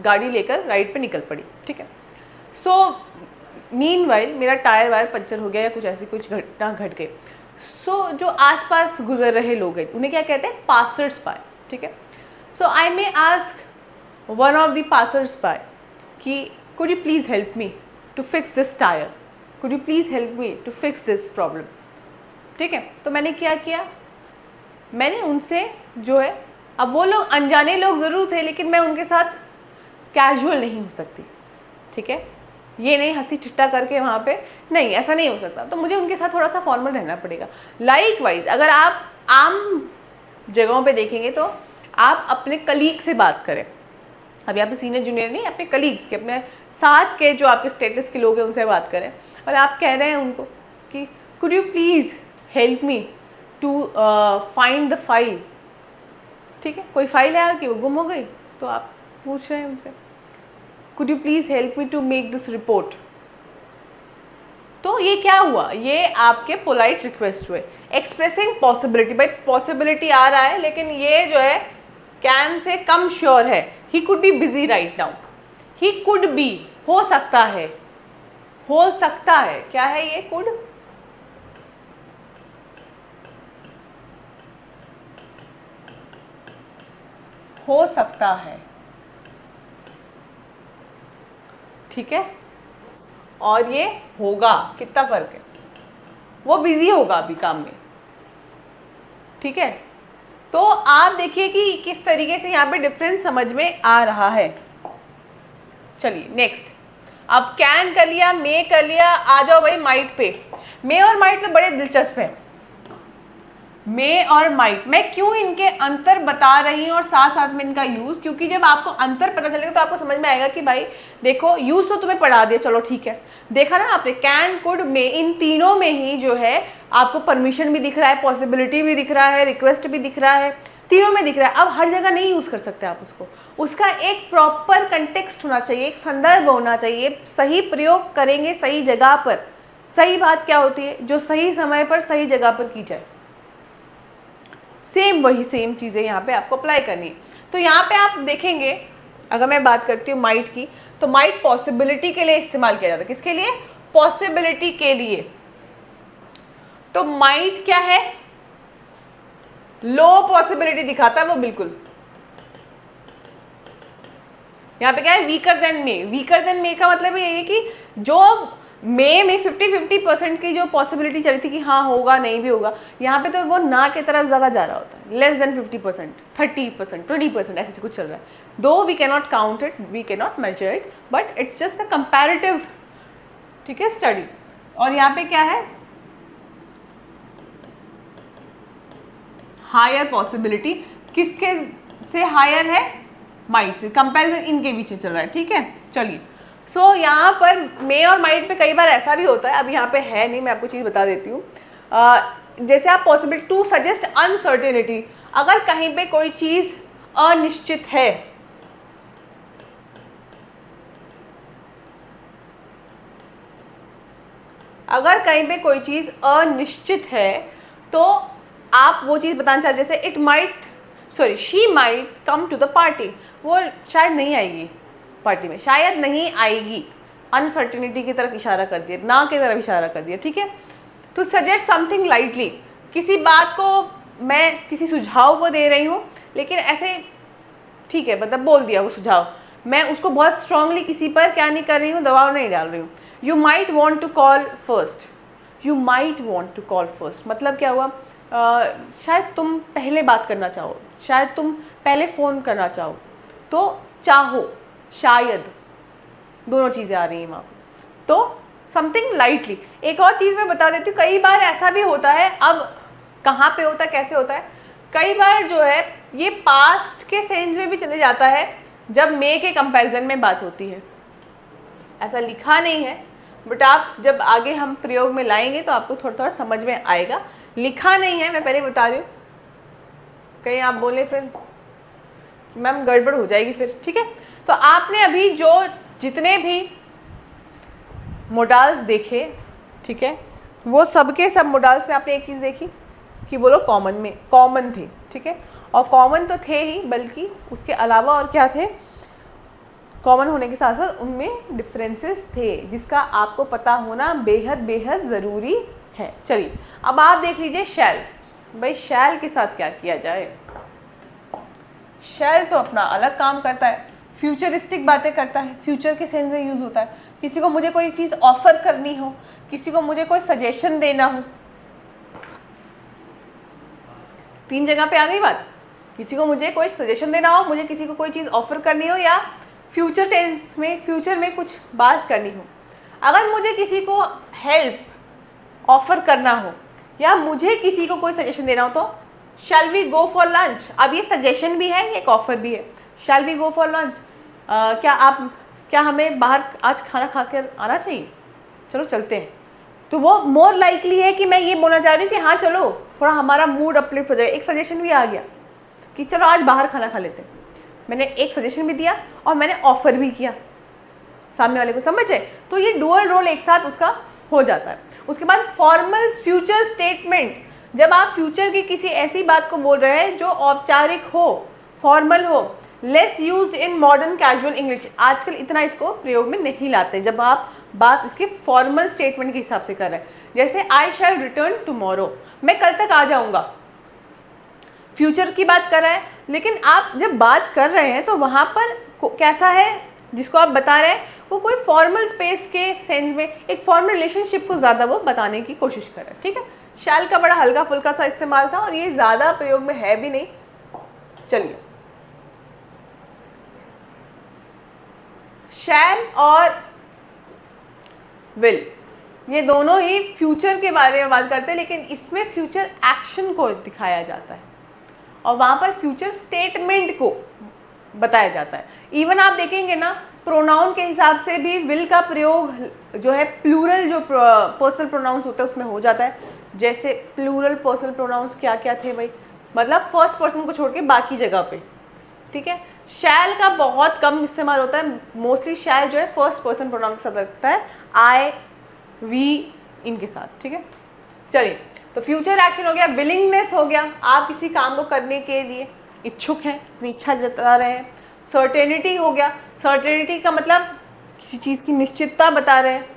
गाड़ी लेकर राइड पे निकल पड़ी, ठीक है। सो मीनवाइल मेरा टायर वायर पंचर हो गया या कुछ ऐसी कुछ घटना घट गई। सो जो आसपास गुजर रहे लोग हैं उन्हें क्या कहते हैं, पासर्स बाय, ठीक है। So I may ask one of the passers by कि could you please help me to fix this tire, could you please help me to fix this problem, ठीक है। तो मैंने क्या किया, मैंने उनसे जो है, अब वो लोग अनजाने लोग ज़रूर थे लेकिन मैं उनके साथ कैजुअल नहीं हो सकती, ठीक है, ये नहीं हंसी ठिट्टा करके वहाँ पे, नहीं, ऐसा नहीं हो सकता। तो मुझे उनके साथ थोड़ा सा फॉर्मल रहना पड़ेगा। लाइकवाइज अगर आप आम जगहों पे देखेंगे तो आप अपने कलीग से बात करें, अब यहाँ पे सीनियर जूनियर नहीं, अपने कलीग्स के, अपने साथ के जो आपके स्टेटस के लोग हैं उनसे बात करें, और आप कह रहे हैं उनको कि could you please help me to find the file, ठीक है, कोई फाइल है कि वो गुम हो गई, तो आप पूछ रहे हैं उनसे could you please help me to make this report. तो ये क्या हुआ, ये आपके पोलाइट रिक्वेस्ट हुए, एक्सप्रेसिंग पॉसिबिलिटी। भाई पॉसिबिलिटी आ रहा है लेकिन ये जो है कैन से कम श्योर है। He could be busy right now, he could be, हो सकता है, हो सकता है, क्या है ये कुड, हो सकता है, ठीक है। और ये होगा, कितना फर्क है, वो बिजी होगा अभी काम में, ठीक है। तो आप देखिए कि किस तरीके से यहाँ पे डिफरेंस समझ में आ रहा है। चलिए नेक्स्ट, अब कैन कर लिया, मे कर लिया, आ जाओ भाई माइट पे। मे और माइट तो बड़े दिलचस्प हैं। मे और माइट, मैं क्यों इनके अंतर बता रही हूँ और साथ साथ में इनका यूज, क्योंकि जब आपको अंतर पता चलेगा तो आपको समझ में आएगा कि भाई देखो यूज तो तुम्हें पढ़ा दिया, चलो ठीक है, देखा ना आपने, कैन कुड मे, इन तीनों में ही जो है आपको परमिशन भी दिख रहा है, पॉसिबिलिटी भी दिख रहा है, रिक्वेस्ट भी दिख रहा है, तीनों में दिख रहा है। अब हर जगह नहीं यूज कर सकते आप उसको, उसका एक प्रॉपर कंटेक्स्ट होना चाहिए, एक संदर्भ होना चाहिए, सही प्रयोग करेंगे सही जगह पर। सही बात क्या होती है, जो सही समय पर सही जगह पर की जाए। सेम वही सेम चीज़ें यहाँ पे आपको अप्लाई करनी है। तो यहाँ पे आप देखेंगे, अगर मैं बात करती हूँ माइट की, तो माइट पॉसिबिलिटी के लिए इस्तेमाल किया जाता है। किसके लिए, पॉसिबिलिटी के लिए। तो माइट क्या है, लो पॉसिबिलिटी दिखाता है वो, बिल्कुल। यहाँ पे क्या है, वीकर देन मे। वीकर देन मे का मतलब ये है कि जो मे में 50-50% की जो पॉसिबिलिटी चल रही थी कि हाँ होगा नहीं भी होगा, यहाँ पे तो वो ना की तरफ ज़्यादा जा रहा होता है, लेस देन 50%, 30%, 20% ऐसे कुछ चल रहा है। Though we can not count it, we can not measure it, but it's just a comparative, ठीक है, स्टडी। और यहाँ पे क्या है, हायर पॉसिबिलिटी, किसके से हायर है, माइट से, कंपैरिजन इनके बीच में चल रहा है, ठीक है। चलिए, सो यहाँ पर मे और माइट पे कई बार ऐसा भी होता है, अब यहाँ पे है नहीं, मैं आपको चीज़ बता देती हूँ। जैसे आप पॉसिबिलिटी टू सजेस्ट अनसर्टेनिटी, अगर कहीं पे कोई चीज़ अनिश्चित है, अगर कहीं पे कोई चीज़ अनिश्चित है तो आप वो चीज़ बताना चाहते, जैसे it might, sorry she might come to the party, वो शायद नहीं आएगी पार्टी में, शायद नहीं आएगी, अनसर्टेनिटी की तरफ इशारा कर दिया, ना की तरफ इशारा कर दिया, ठीक है। टू सजेस्ट समथिंग लाइटली, किसी बात को मैं किसी सुझाव को दे रही हूँ लेकिन ऐसे, ठीक है, मतलब बोल दिया वो सुझाव, मैं उसको बहुत स्ट्रांगली किसी पर क्या नहीं कर रही हूँ, दबाव नहीं डाल रही हूँ। You might want to call first, you might want to call first मतलब क्या हुआ, शायद तुम पहले बात करना चाहो, शायद तुम पहले फ़ोन करना चाहो, तो चाहो, शायद, दोनों चीज़ें आ रही हैं वहाँ पर। तो समथिंग लाइटली। एक और चीज़ मैं बता देती हूँ, कई बार ऐसा भी होता है, अब कहाँ पे होता है, कैसे होता है, कई बार जो है ये पास्ट के सेंस में भी चले जाता है जब मे के कंपैरिजन में बात होती है। ऐसा लिखा नहीं है, बट आप जब आगे हम प्रयोग में लाएंगे तो आपको थोड़ा थोड़ा समझ में आएगा। लिखा नहीं है, मैं पहले बता रही हूँ, कहीं आप बोले फिर कि मैम गड़बड़ हो जाएगी फिर, ठीक है। तो आपने अभी जो जितने भी मोडाल्स देखे, ठीक है, वो सबके सब मोडाल्स में आपने एक चीज़ देखी कि वो लोग कॉमन थे, ठीक है। और कॉमन तो थे ही, बल्कि उसके अलावा और क्या थे, कॉमन होने के साथ साथ उनमें डिफरेंसेस थे, जिसका आपको पता होना बेहद बेहद ज़रूरी है। चलिए अब आप देख लीजिए शैल। भाई शैल के साथ क्या किया जाए, शैल तो अपना अलग काम करता है, फ्यूचरिस्टिक बातें करता है, फ्यूचर के सेंस में यूज़ होता है। किसी को मुझे कोई चीज़ ऑफर करनी हो, किसी को मुझे कोई सजेशन देना हो, तीन जगह पे आ गई बात। किसी को मुझे कोई सजेशन देना हो, मुझे किसी को कोई चीज़ ऑफर करनी हो, या फ्यूचर टेंस में फ्यूचर में कुछ बात करनी हो। अगर मुझे किसी को हेल्प ऑफर करना हो या मुझे किसी को कोई सजेशन देना हो तो shall we go for lunch. अब ये सजेशन भी है, एक ऑफर भी है। Shall we go for lunch, क्या हमें बाहर आज खाना खा कर आना चाहिए, चलो चलते हैं। तो वो मोर लाइकली है कि मैं ये बोलना चाह रही हूँ कि हाँ चलो, थोड़ा हमारा मूड अपलिफ्ट हो जाए। एक सजेशन भी आ गया कि चलो आज बाहर खाना खा लेते हैं। मैंने एक सजेशन भी दिया और मैंने ऑफर भी किया, सामने वाले को समझ है। तो ये डुअल रोल एक साथ उसका हो जाता है। उसके बाद फॉर्मल फ्यूचर स्टेटमेंट, जब आप फ्यूचर की किसी ऐसी बात को बोल रहे हैं जो औपचारिक हो, फॉर्मल हो। Less used in modern casual English, आजकल इतना इसको प्रयोग में नहीं लाते जब आप बात इसके फॉर्मल स्टेटमेंट के हिसाब से कर रहे हैं। जैसे आई शैल रिटर्न टुमारो, मैं कल तक आ जाऊंगा, फ्यूचर की बात कर रहा है। लेकिन आप जब बात कर रहे हैं तो वहाँ पर कैसा है जिसको आप बता रहे हैं, वो कोई फॉर्मल स्पेस के सेंस में एक फॉर्मल रिलेशनशिप को ज़्यादा वो बताने की कोशिश कर रहे हैं। ठीक है, शैल का बड़ा हल्का फुल्का सा इस्तेमाल था और ये ज़्यादा प्रयोग में है भी नहीं। चलिए, शैल और विल ये दोनों ही फ्यूचर के बारे में बात करते हैं, लेकिन इसमें फ्यूचर एक्शन को दिखाया जाता है और वहाँ पर फ्यूचर स्टेटमेंट को बताया जाता है। इवन आप देखेंगे ना, प्रोनाउन के हिसाब से भी विल का प्रयोग जो है प्लूरल जो पर्सनल प्रोनाउंस होते हैं उसमें हो जाता है। जैसे प्लूरल पर्सनल प्रोनाउंस क्या क्या थे भाई, मतलब फर्स्ट पर्सन को छोड़ के बाकी जगह पे। ठीक है, शैल का बहुत कम इस्तेमाल होता है, मोस्टली शैल जो है फर्स्ट पर्सन प्रोनाउन के साथ लगता है, आई वी इनके साथ। ठीक है, चलिए, तो फ्यूचर एक्शन हो गया, विलिंगनेस हो गया, आप किसी काम को करने के लिए इच्छुक हैं, अपनी इच्छा जता रहे हैं। सर्टेनिटी हो गया, सर्टेनिटी का मतलब किसी चीज़ की निश्चितता बता रहे हैं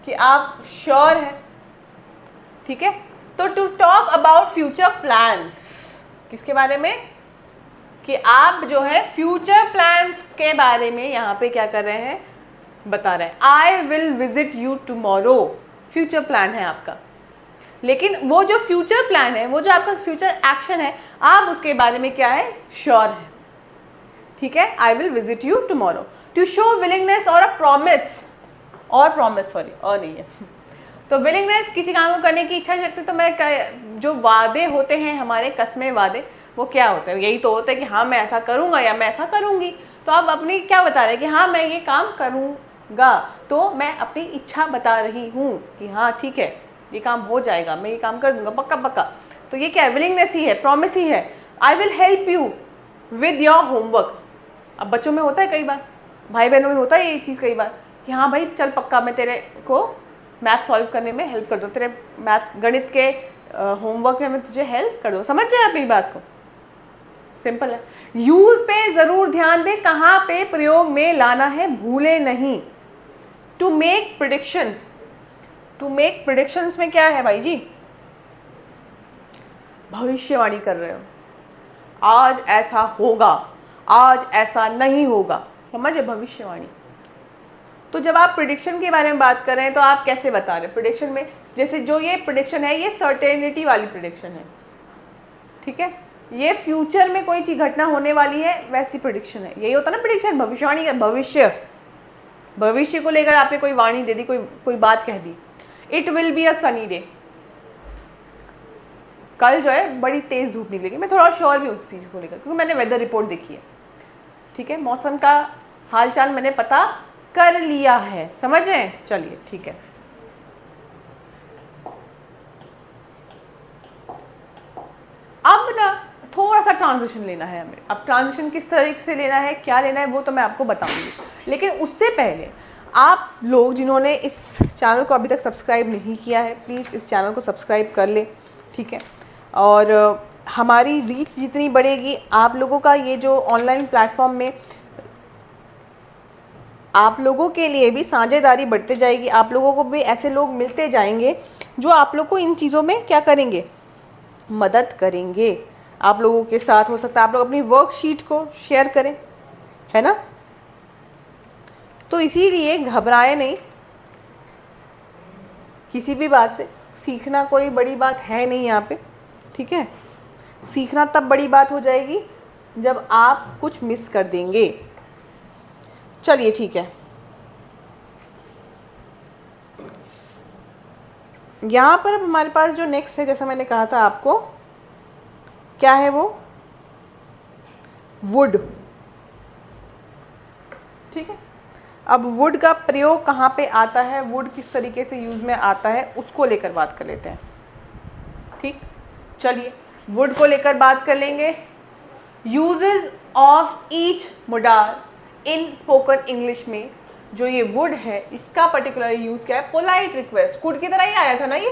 कि आप श्योर हैं। ठीक है, तो to talk about future plans, किसके बारे में, कि आप जो है फ्यूचर प्लान्स के बारे में यहाँ पे क्या कर रहे हैं, बता रहे हैं। आई will visit you tomorrow, future plan है आपका, लेकिन वो जो फ्यूचर प्लान है, वो जो आपका फ्यूचर एक्शन है, आप उसके बारे में क्या है, श्योर है। ठीक है, I will visit you tomorrow. To show willingness और अ प्रॉमिस, और प्रॉमिस सॉरी और नहीं है, तो विलिंगनेस किसी काम को करने की इच्छा शक्ति। तो मैं जो वादे होते हैं हमारे, कस्में वादे, वो क्या होते हैं, यही तो होता है कि हाँ मैं ऐसा करूँगा या मैं ऐसा करूँगी। तो आप अपनी क्या बता रहे हैं कि हाँ मैं ये काम करूँगा, तो मैं अपनी इच्छा बता रही हूँ कि हाँ ठीक है ये काम हो जाएगा, मैं ये काम कर दूंगा पक्का पक्का। तो ये क्या है, विलिंगनेस ही है, प्रॉमिस ही है। I will help you with your homework, अब बच्चों में होता है कई बार, भाई बहनों में होता है ये चीज़ कई बार कि हाँ भाई चल पक्का मैं तेरे को मैथ सॉल्व करने में हेल्प कर दूँ, तेरे मैथ्स गणित के होमवर्क में मैं तुझे हेल्प कर दूँ। समझ जाए आप मेरी बात को, सिंपल है। यूज पे ज़रूर ध्यान दें, कहाँ पे प्रयोग में लाना है भूले नहीं। To make predictions, to make predictions में क्या है भाई जी, भविष्यवाणी कर रहे हो, आज ऐसा होगा, आज ऐसा नहीं होगा, समझे, भविष्यवाणी। तो जब आप प्रेडिक्शन के बारे में बात कर रहे हैं तो आप कैसे बता रहे हैं प्रेडिक्शन में, जैसे जो ये प्रेडिक्शन है ये सर्टेनिटी वाली प्रेडिक्शन है। ठीक है, ये फ्यूचर में कोई चीज घटना होने वाली है वैसी प्रेडिक्शन है, यही होता है ना प्रेडिक्शन, भविष्यवाणी का। भविष्य को लेकर आपने कोई वाणी दे दी, कोई बात कह दी, it will be a sunny day, कल जो है बड़ी तेज धूप निकलेगी। मैं थोड़ा श्योर भी उस चीज़ को लेकर, क्योंकि मैंने वेदर रिपोर्ट देखी है। ठीक है, मौसम का हालचाल मैंने पता कर लिया है, समझे। चलिए ठीक है, अब ना थोड़ा सा ट्रांजिशन लेना है हमें। अब ट्रांजिशन किस तरीके से लेना है, क्या लेना है, वो तो मैं आपको बताऊंगी, लेकिन उससे पहले आप लोग जिन्होंने इस चैनल को अभी तक सब्सक्राइब नहीं किया है, प्लीज़ इस चैनल को सब्सक्राइब कर ले। ठीक है, और हमारी रीच जितनी बढ़ेगी, आप लोगों का ये जो ऑनलाइन प्लेटफॉर्म में आप लोगों के लिए भी साझेदारी बढ़ते जाएगी, आप लोगों को भी ऐसे लोग मिलते जाएंगे जो आप लोग को इन चीज़ों में क्या करेंगे, मदद करेंगे। आप लोगों के साथ हो सकता है आप लोग अपनी वर्कशीट को शेयर करें, है ना। तो इसीलिए घबराए नहीं किसी भी बात से, सीखना कोई बड़ी बात है नहीं यहाँ पे। ठीक है, सीखना तब बड़ी बात हो जाएगी जब आप कुछ मिस कर देंगे। चलिए ठीक है, यहाँ पर अब हमारे पास जो नेक्स्ट है, जैसा मैंने कहा था आपको, क्या है वो, वुड। ठीक है, अब वुड का प्रयोग कहाँ पे आता है, वुड किस तरीके से यूज़ में आता है, उसको लेकर बात कर लेते हैं। ठीक, चलिए वुड को लेकर बात कर लेंगे। Uses of each modal in spoken English में जो ये वुड है इसका पर्टिकुलर यूज क्या है, पोलाइट रिक्वेस्ट। कुड की तरह ही आया था ना ये,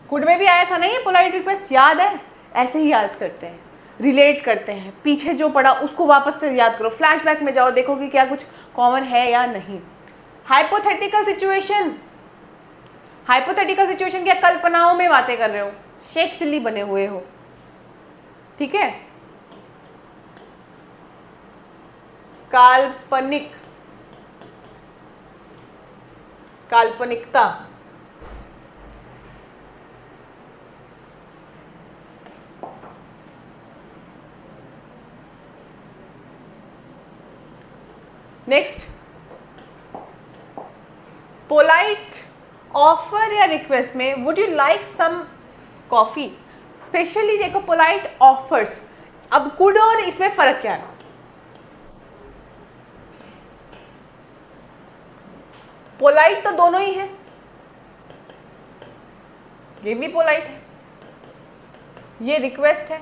कुड में भी आया था ना ये पोलाइट रिक्वेस्ट, याद है? ऐसे ही याद करते हैं, रिलेट करते हैं, पीछे जो पढ़ा उसको वापस से याद करो, फ्लैशबैक में जाओ, देखो कि क्या कुछ कॉमन है या नहीं। हाइपोथेटिकल सिचुएशन, हाइपोथेटिकल सिचुएशन क्या कल्पनाओं में बातें कर रहे हो, शेख चिल्ली बने हुए हो, ठीक है। काल्पनिक, काल्पनिकता, नेक्स्ट पोलाइट ऑफर या रिक्वेस्ट में would you like some coffee, especially देखो पोलाइट ऑफर्स। अब कुड और इसमें फर्क क्या है? पोलाइट तो दोनों ही है, ये भी पोलाइट है, ये रिक्वेस्ट है,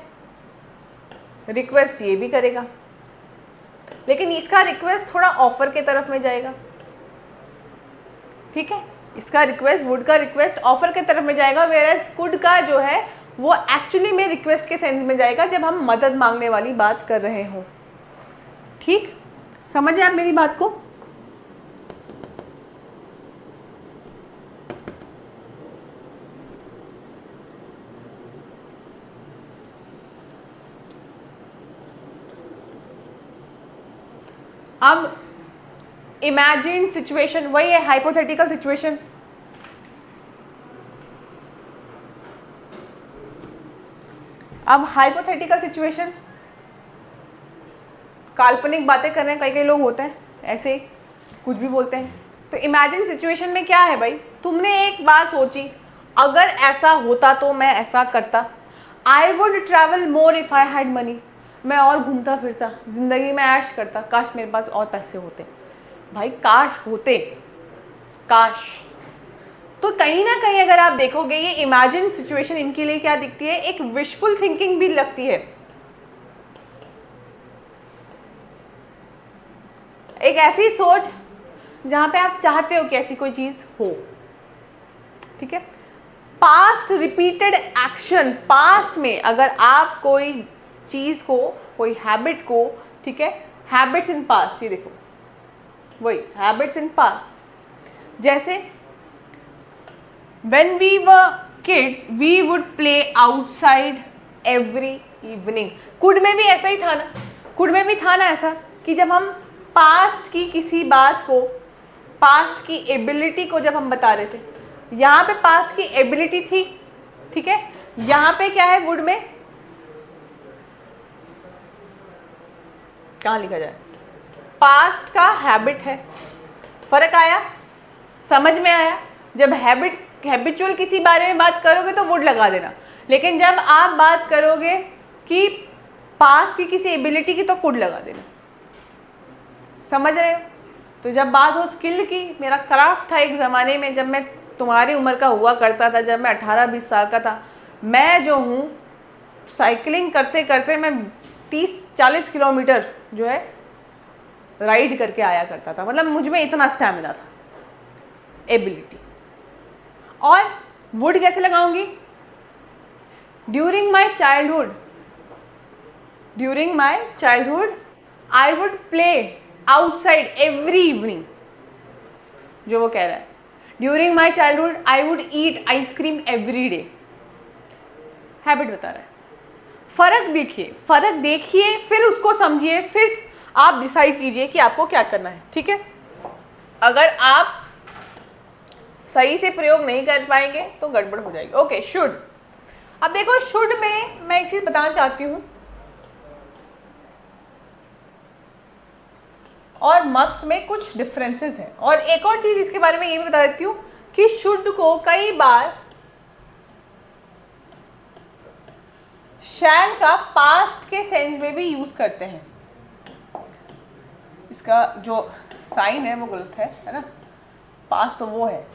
रिक्वेस्ट ये भी करेगा, लेकिन इसका रिक्वेस्ट थोड़ा ऑफर के तरफ में जाएगा, ठीक है। इसका रिक्वेस्ट, वुड का रिक्वेस्ट ऑफर के तरफ में जाएगा, वेयरएज कुड का जो है वो एक्चुअली में रिक्वेस्ट के सेंस में जाएगा जब हम मदद मांगने वाली बात कर रहे हो, ठीक। समझे आप मेरी बात को? अब इमेजिन सिचुएशन वही है, हाइपोथेटिकल सिचुएशन। अब हाइपोथेटिकल सिचुएशन, काल्पनिक बातें कर रहे हैं, कई कई लोग होते हैं ऐसे कुछ भी बोलते हैं। तो इमेजिन सिचुएशन में क्या है भाई, तुमने एक बात सोची, अगर ऐसा होता तो मैं ऐसा करता। I would travel more if I had money, मैं और घूमता फिरता, जिंदगी में ऐश करता, काश मेरे पास और पैसे होते। भाई काश होते, काश। तो कहीं ना कहीं अगर आप देखोगे ये इमेजिन सिचुएशन इनके लिए क्या दिखती है, एक विशफुल थिंकिंग भी लगती है, एक ऐसी सोच जहां पे आप चाहते हो कि ऐसी कोई चीज हो, ठीक है। पास्ट रिपीटेड एक्शन, पास्ट में अगर आप कोई चीज को, कोई हैबिट को, ठीक है, हैबिट्स इन पास्ट, ये देखो वही हैबिट्स इन पास्ट। जैसे when we were kids we would play outside every evening। Could में भी ऐसा ही था ना, कुड में भी था ना ऐसा कि जब हम पास्ट की किसी बात को, पास्ट की एबिलिटी को जब हम बता रहे थे, यहाँ पे पास्ट की एबिलिटी थी, ठीक है। यहाँ पे क्या है वुड में, कहाँ लिखा जाए, पास्ट का हैबिट है। फर्क आया, समझ में आया? जब हैबिचुअल किसी बारे में बात करोगे तो वुड लगा देना, लेकिन जब आप बात करोगे कि पास्ट की किसी एबिलिटी की तो कुड लगा देना। समझ रहे हो? तो जब बात हो स्किल की, मेरा क्राफ्ट था एक ज़माने में जब मैं तुम्हारी उम्र का हुआ करता था, जब मैं 18-20 साल का था, मैं जो हूँ साइकिलिंग करते करते मैं 30-40 किलोमीटर जो है राइड करके आया करता था। मतलब मुझ में इतना स्टैमिना था, एबिलिटी। और वुड कैसे लगाऊंगी? During my childhood I would play outside every evening, जो वो कह रहा है। During my childhood I would eat ice cream every day, habit बता रहा है। फर्क देखिए, फिर उसको समझिए, फिर आप डिसाइड कीजिए कि आपको क्या करना है, ठीक है। अगर आप सही से प्रयोग नहीं कर पाएंगे तो गड़बड़ हो जाएगी। Okay, should. अब देखो शुड में मैं एक चीज बताना चाहती हूं, और मस्ट में कुछ डिफरेंसेस हैं। और एक और चीज इसके बारे में ये भी बता देती हूं कि शुड को कई बार शैल का पास्ट के सेंस में भी यूज करते हैं। इसका जो साइन है वो गलत है ना, पास्ट तो वो है,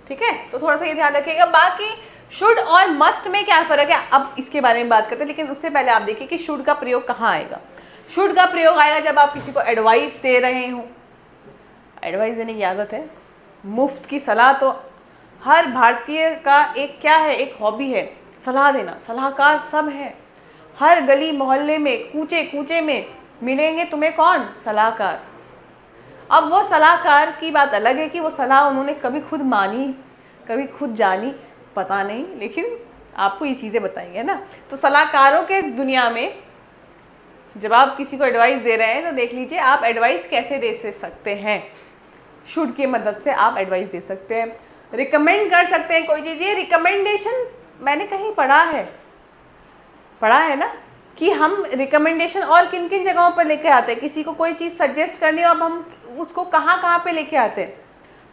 ठीक है। तो थोड़ा सा ये ध्यान रखिएगा। बाकी शुड और मस्ट में क्या फर्क है, अब इसके बारे में बात करते हैं, लेकिन उससे पहले आप देखिए कि शुड का प्रयोग कहाँ आएगा। शुड का प्रयोग आएगा जब आप किसी को एडवाइस दे रहे हो। एडवाइस देने की आदत है, मुफ्त की सलाह तो हर भारतीय का एक क्या है, एक हॉबी है, सलाह देना। सलाहकार सब है, हर गली मोहल्ले में, कूचे कूचे में मिलेंगे तुम्हें कौन, सलाहकार। अब वो सलाहकार की बात अलग है कि वो सलाह उन्होंने कभी खुद मानी, कभी खुद जानी, पता नहीं, लेकिन आपको ये चीज़ें बताएंगे ना। तो सलाहकारों के दुनिया में जब आप किसी को एडवाइस दे रहे हैं तो देख लीजिए आप एडवाइस कैसे दे सकते हैं। शुड की मदद से आप एडवाइस दे सकते हैं, रिकमेंड कर सकते हैं कोई चीज़। ये रिकमेंडेशन मैंने कहीं पढ़ा है ना कि हम रिकमेंडेशन और किन किन जगहों पर लेके आते हैं। किसी को कोई चीज़ सजेस्ट करनी हो, अब हम उसको कहाँ कहाँ पे लेके आते हैं।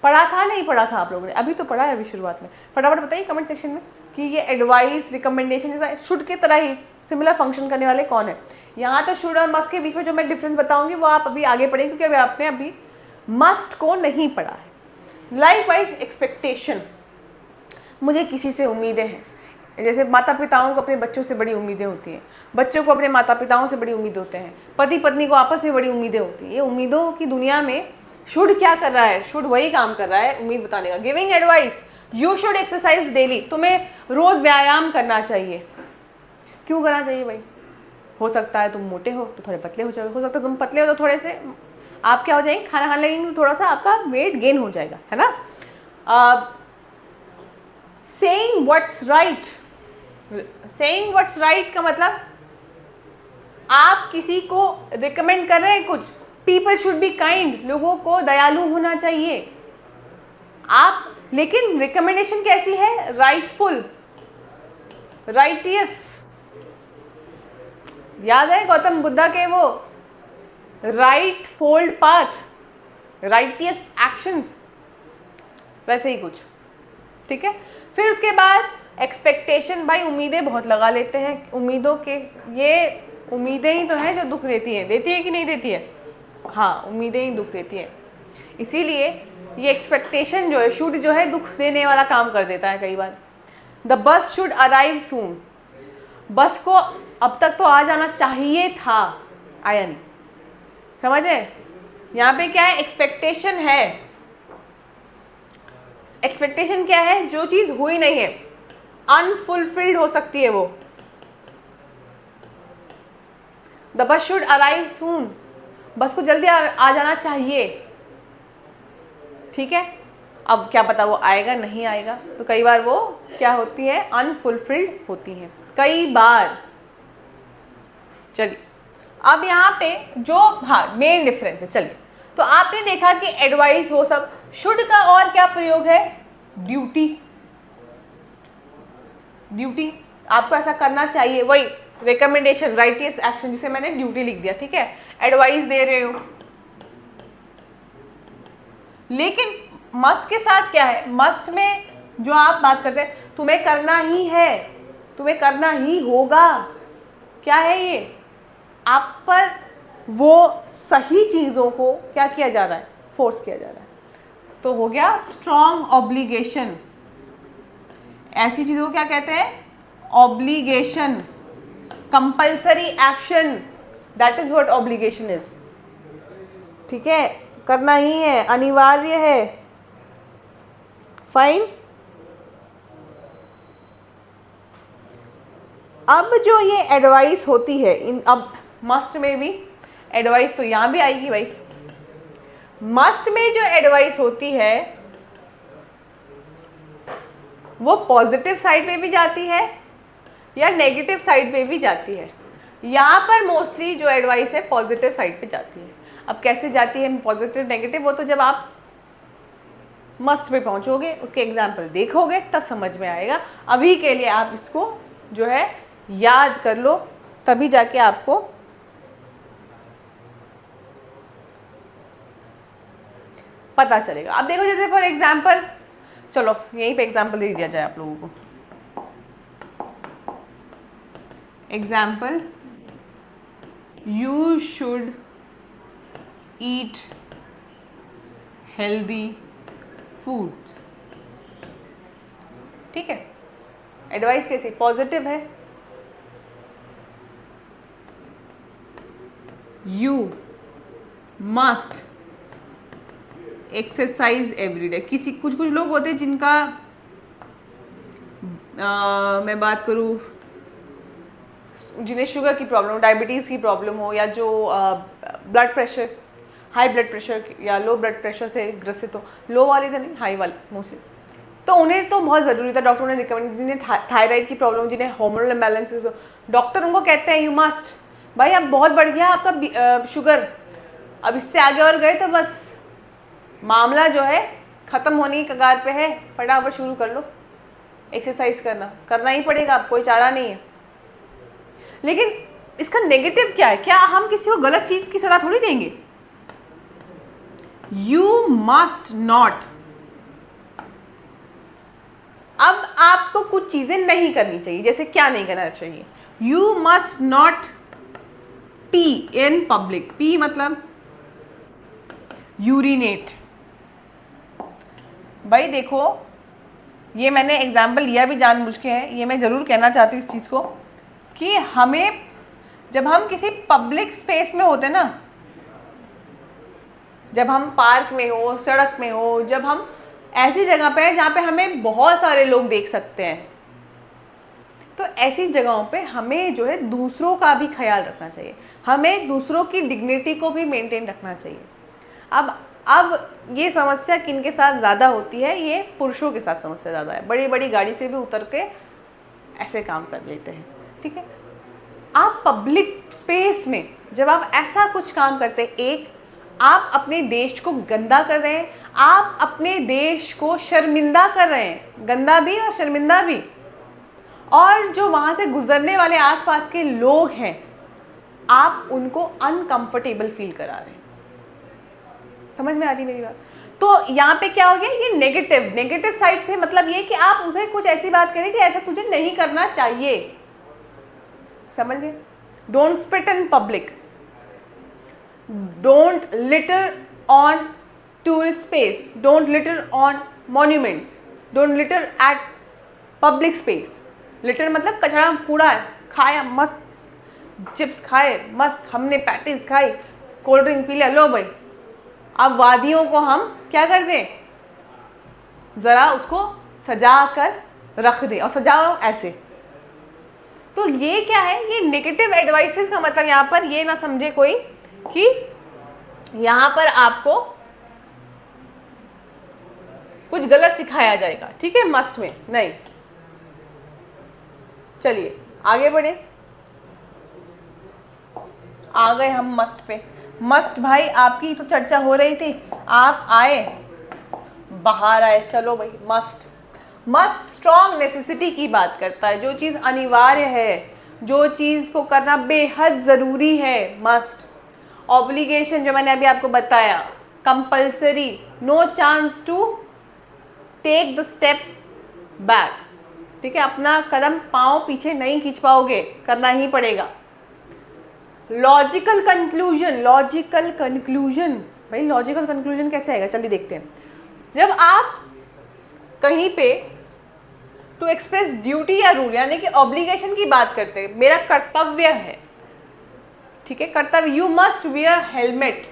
पढ़ा था नहीं पढ़ा था आप लोगों ने? अभी तो पढ़ा है, अभी शुरुआत में। फटाफट बताइए कमेंट सेक्शन में कि ये एडवाइस रिकमेंडेशन जैसा शुड की तरह ही सिमिलर फंक्शन करने वाले कौन है। यहाँ तो शुड और मस्ट के बीच में जो मैं डिफरेंस बताऊंगी वो आप अभी आगे पढ़ेंगे, क्योंकि अभी आपने अभी मस्ट को नहीं पढ़ा है। लाइकवाइज एक्सपेक्टेशन, मुझे किसी से उम्मीदें हैं। जैसे माता पिताओं को अपने बच्चों से बड़ी उम्मीदें होती हैं, बच्चों को अपने माता पिताओं से बड़ी उम्मीद होते हैं, पति पत्नी को आपस में बड़ी उम्मीदें होती हैं। ये उम्मीदों की दुनिया में शुड क्या कर रहा है, शुड वही काम कर रहा है उम्मीद बताने का। Giving advice, you should exercise daily, तुम्हें रोज व्यायाम करना चाहिए। क्यों करना चाहिए भाई? हो सकता है तुम मोटे हो तो थोड़े पतले हो जाओ, हो सकता है तुम पतले हो तो थोड़े से आप क्या हो जाएंगे, खाना खाने लगेंगे तो थोड़ा सा आपका वेट गेन हो जाएगा, है ना। Saying what's right, saying what's right का मतलब आप किसी को रिकमेंड कर रहे हैं कुछ। पीपल शुड बी काइंड, लोगों को दयालु होना चाहिए आप, लेकिन रिकमेंडेशन कैसी है, राइटफुल, राइटियस। याद है गौतम बुद्धा के वो right fold path, righteous actions, वैसे ही कुछ, ठीक है। फिर उसके बाद एक्सपेक्टेशन, भाई उम्मीदें बहुत लगा लेते हैं। उम्मीदों के, ये उम्मीदें ही तो हैं जो दुख देती हैं, देती है कि नहीं देती है? हाँ, उम्मीदें ही दुख देती हैं। इसीलिए ये एक्सपेक्टेशन जो है, शुड जो है, दुख देने वाला काम कर देता है कई बार। द बस शुड अराइव सून, बस को अब तक तो आ जाना चाहिए था, आया नहीं। समझे? यहाँ पे क्या है, एक्सपेक्टेशन है। एक्सपेक्टेशन क्या है, जो चीज हुई नहीं है, अनफुलफिल्ड हो सकती है वो। द बस शुड अराइव सून, बस को जल्दी आ जाना चाहिए, ठीक है। अब क्या पता वो आएगा नहीं आएगा, तो कई बार वो क्या होती है, अनफुलफिल्ड होती हैं कई बार। चलिए अब यहाँ पे जो, हाँ, मेन डिफरेंस है। चलिए, तो आपने देखा कि एडवाइस वो सब, शुड का और क्या प्रयोग है, ड्यूटी। ड्यूटी, आपको ऐसा करना चाहिए, वही रिकमेंडेशन, राइटियस एक्शन, जिसे मैंने ड्यूटी लिख दिया, ठीक है। एडवाइस दे रहे हो, लेकिन मस्ट के साथ क्या है, मस्ट में जो आप बात करते हैं, तुम्हें करना ही है, तुम्हें करना ही होगा, क्या है ये, आप पर वो सही चीज़ों को क्या किया जा रहा है, फोर्स किया जा रहा है। तो हो गया स्ट्रॉन्ग ऑब्लिगेशन। ऐसी चीज़ों को क्या कहते हैं, obligation, compulsory action, that is what obligation is, ठीक है। करना ही है, अनिवार्य है, फाइन। अब जो ये एडवाइस होती है, इन, अब मस्ट में भी एडवाइस तो यहाँ भी आएगी भाई। मस्ट में जो एडवाइस होती है वो पॉजिटिव साइड पे भी जाती है या नेगेटिव साइड पे भी जाती है। यहाँ पर मोस्टली जो एडवाइस है पॉजिटिव साइड पे जाती है। अब कैसे जाती है पॉजिटिव नेगेटिव, वो तो जब आप मस्ट पे पहुँचोगे, उसके एग्जाम्पल देखोगे, तब समझ में आएगा। अभी के लिए आप इसको जो है याद कर लो, तभी जाके आपको पता चलेगा। अब देखो, जैसे फॉर एग्जाम्पल, चलो यहीं पे एग्जाम्पल दे दिया जाए आप लोगों को। Example, you should eat healthy food, ठीक है। एडवाइस कैसी, पॉजिटिव है। You must exercise everyday. किसी कुछ लोग होते हैं जिनका मैं बात करूँ, जिन्हें शुगर की प्रॉब्लम, डायबिटीज़ की प्रॉब्लम हो, या जो blood pressure, high blood pressure या लो ब्लड प्रेशर से ग्रसित हो, लो वाले तो नहीं, हाई वाले मोस्टली, तो उन्हें तो बहुत ज़रूरी था, डॉक्टरों ने रिकमेंड, जिन्हें थायराइड की प्रॉब्लम, जिन्हें हार्मोनल इम्बैलेंसेस हो, डॉक्टर उनको कहते हैं यू मस्ट, भाई अब बहुत बढ़ गया आपका शुगर, अब इससे आगे और गए तो बस मामला जो है ख़त्म होने की कगार पे है, फटाफट शुरू कर लो एक्सरसाइज करना ही पड़ेगा, अब कोई चारा नहीं है। लेकिन इसका नेगेटिव क्या है? क्या हम किसी को गलत चीज़ की सलाह थोड़ी देंगे? यू मस्ट नॉट, अब आपको कुछ चीजें नहीं करनी चाहिए, जैसे क्या नहीं करना चाहिए? You must not P in public. P मतलब यूरिनेट। भाई देखो, ये मैंने एग्जाम्पल लिया भी जानबूझ के है, ये मैं ज़रूर कहना चाहती हूँ इस चीज़ को, कि हमें जब हम किसी पब्लिक स्पेस में होते ना, जब हम पार्क में हो, सड़क में हो, जब हम ऐसी जगह पे हैं जहाँ पे हमें बहुत सारे लोग देख सकते हैं, तो ऐसी जगहों पे हमें जो है दूसरों का भी ख्याल रखना चाहिए, हमें दूसरों की डिग्निटी को भी मेंटेन रखना चाहिए। अब ये समस्या किनके साथ ज़्यादा होती है? ये पुरुषों के साथ समस्या ज़्यादा है। बड़ी बड़ी गाड़ी से भी उतर के ऐसे काम कर लेते हैं, ठीक है। आप पब्लिक स्पेस में जब आप ऐसा कुछ काम करते हैं, एक आप अपने देश को गंदा कर रहे हैं, आप अपने देश को शर्मिंदा कर रहे हैं, गंदा भी और शर्मिंदा भी, और जो वहाँ से गुजरने वाले आसपास के लोग हैं, आप उनको अनकंफर्टेबल फील करा रहे हैं। समझ में आ रही मेरी बात? तो यहाँ पे क्या हो गया, ये नेगेटिव साइड से मतलब ये कि आप उसे कुछ ऐसी बात करें कि ऐसा तुझे नहीं करना चाहिए। समझ गए? Don't spit in public, don't litre on tourist space, don't litre on monuments, don't litre eight public space. Litre मतलब कचरा कूड़ा खाया, मस्त चिप्स खाए, मस्त हमने पैटीज खाई, कोल्ड ड्रिंक पी लिया, लो भाई अब वादियों को हम क्या कर दें, ज़रा उसको सजा कर रख दें, और सजाओ ऐसे। तो ये क्या है, ये नेगेटिव एडवाइसेस का मतलब यहाँ पर ये ना समझे कोई कि यहाँ पर आपको कुछ गलत सिखाया जाएगा, ठीक है, मस्ट में नहीं। चलिए आगे बढ़े, आ गए हम मस्ट पे। मस्ट भाई आपकी तो चर्चा हो रही थी, आप आए, बाहर आए, चलो भाई मस्ट स्ट्रॉन्ग नेसेसिटी की बात करता है, जो चीज़ अनिवार्य है, जो चीज़ को करना बेहद ज़रूरी है, मस्ट। ऑब्लिगेशन जो मैंने अभी आपको बताया, compulsory, no chance to take the step back, ठीक है, अपना कदम पाँव पीछे नहीं खींच पाओगे, करना ही पड़ेगा। लॉजिकल कंक्लूजन भाई लॉजिकल कंक्लूजन कैसे आएगा, चलिए देखते हैं। जब आप कहीं पे टू एक्सप्रेस ड्यूटी या रूल यानी कि ऑब्लिगेशन की बात करते हैं, मेरा कर्तव्य है, ठीक है, कर्तव्य, you must wear helmet.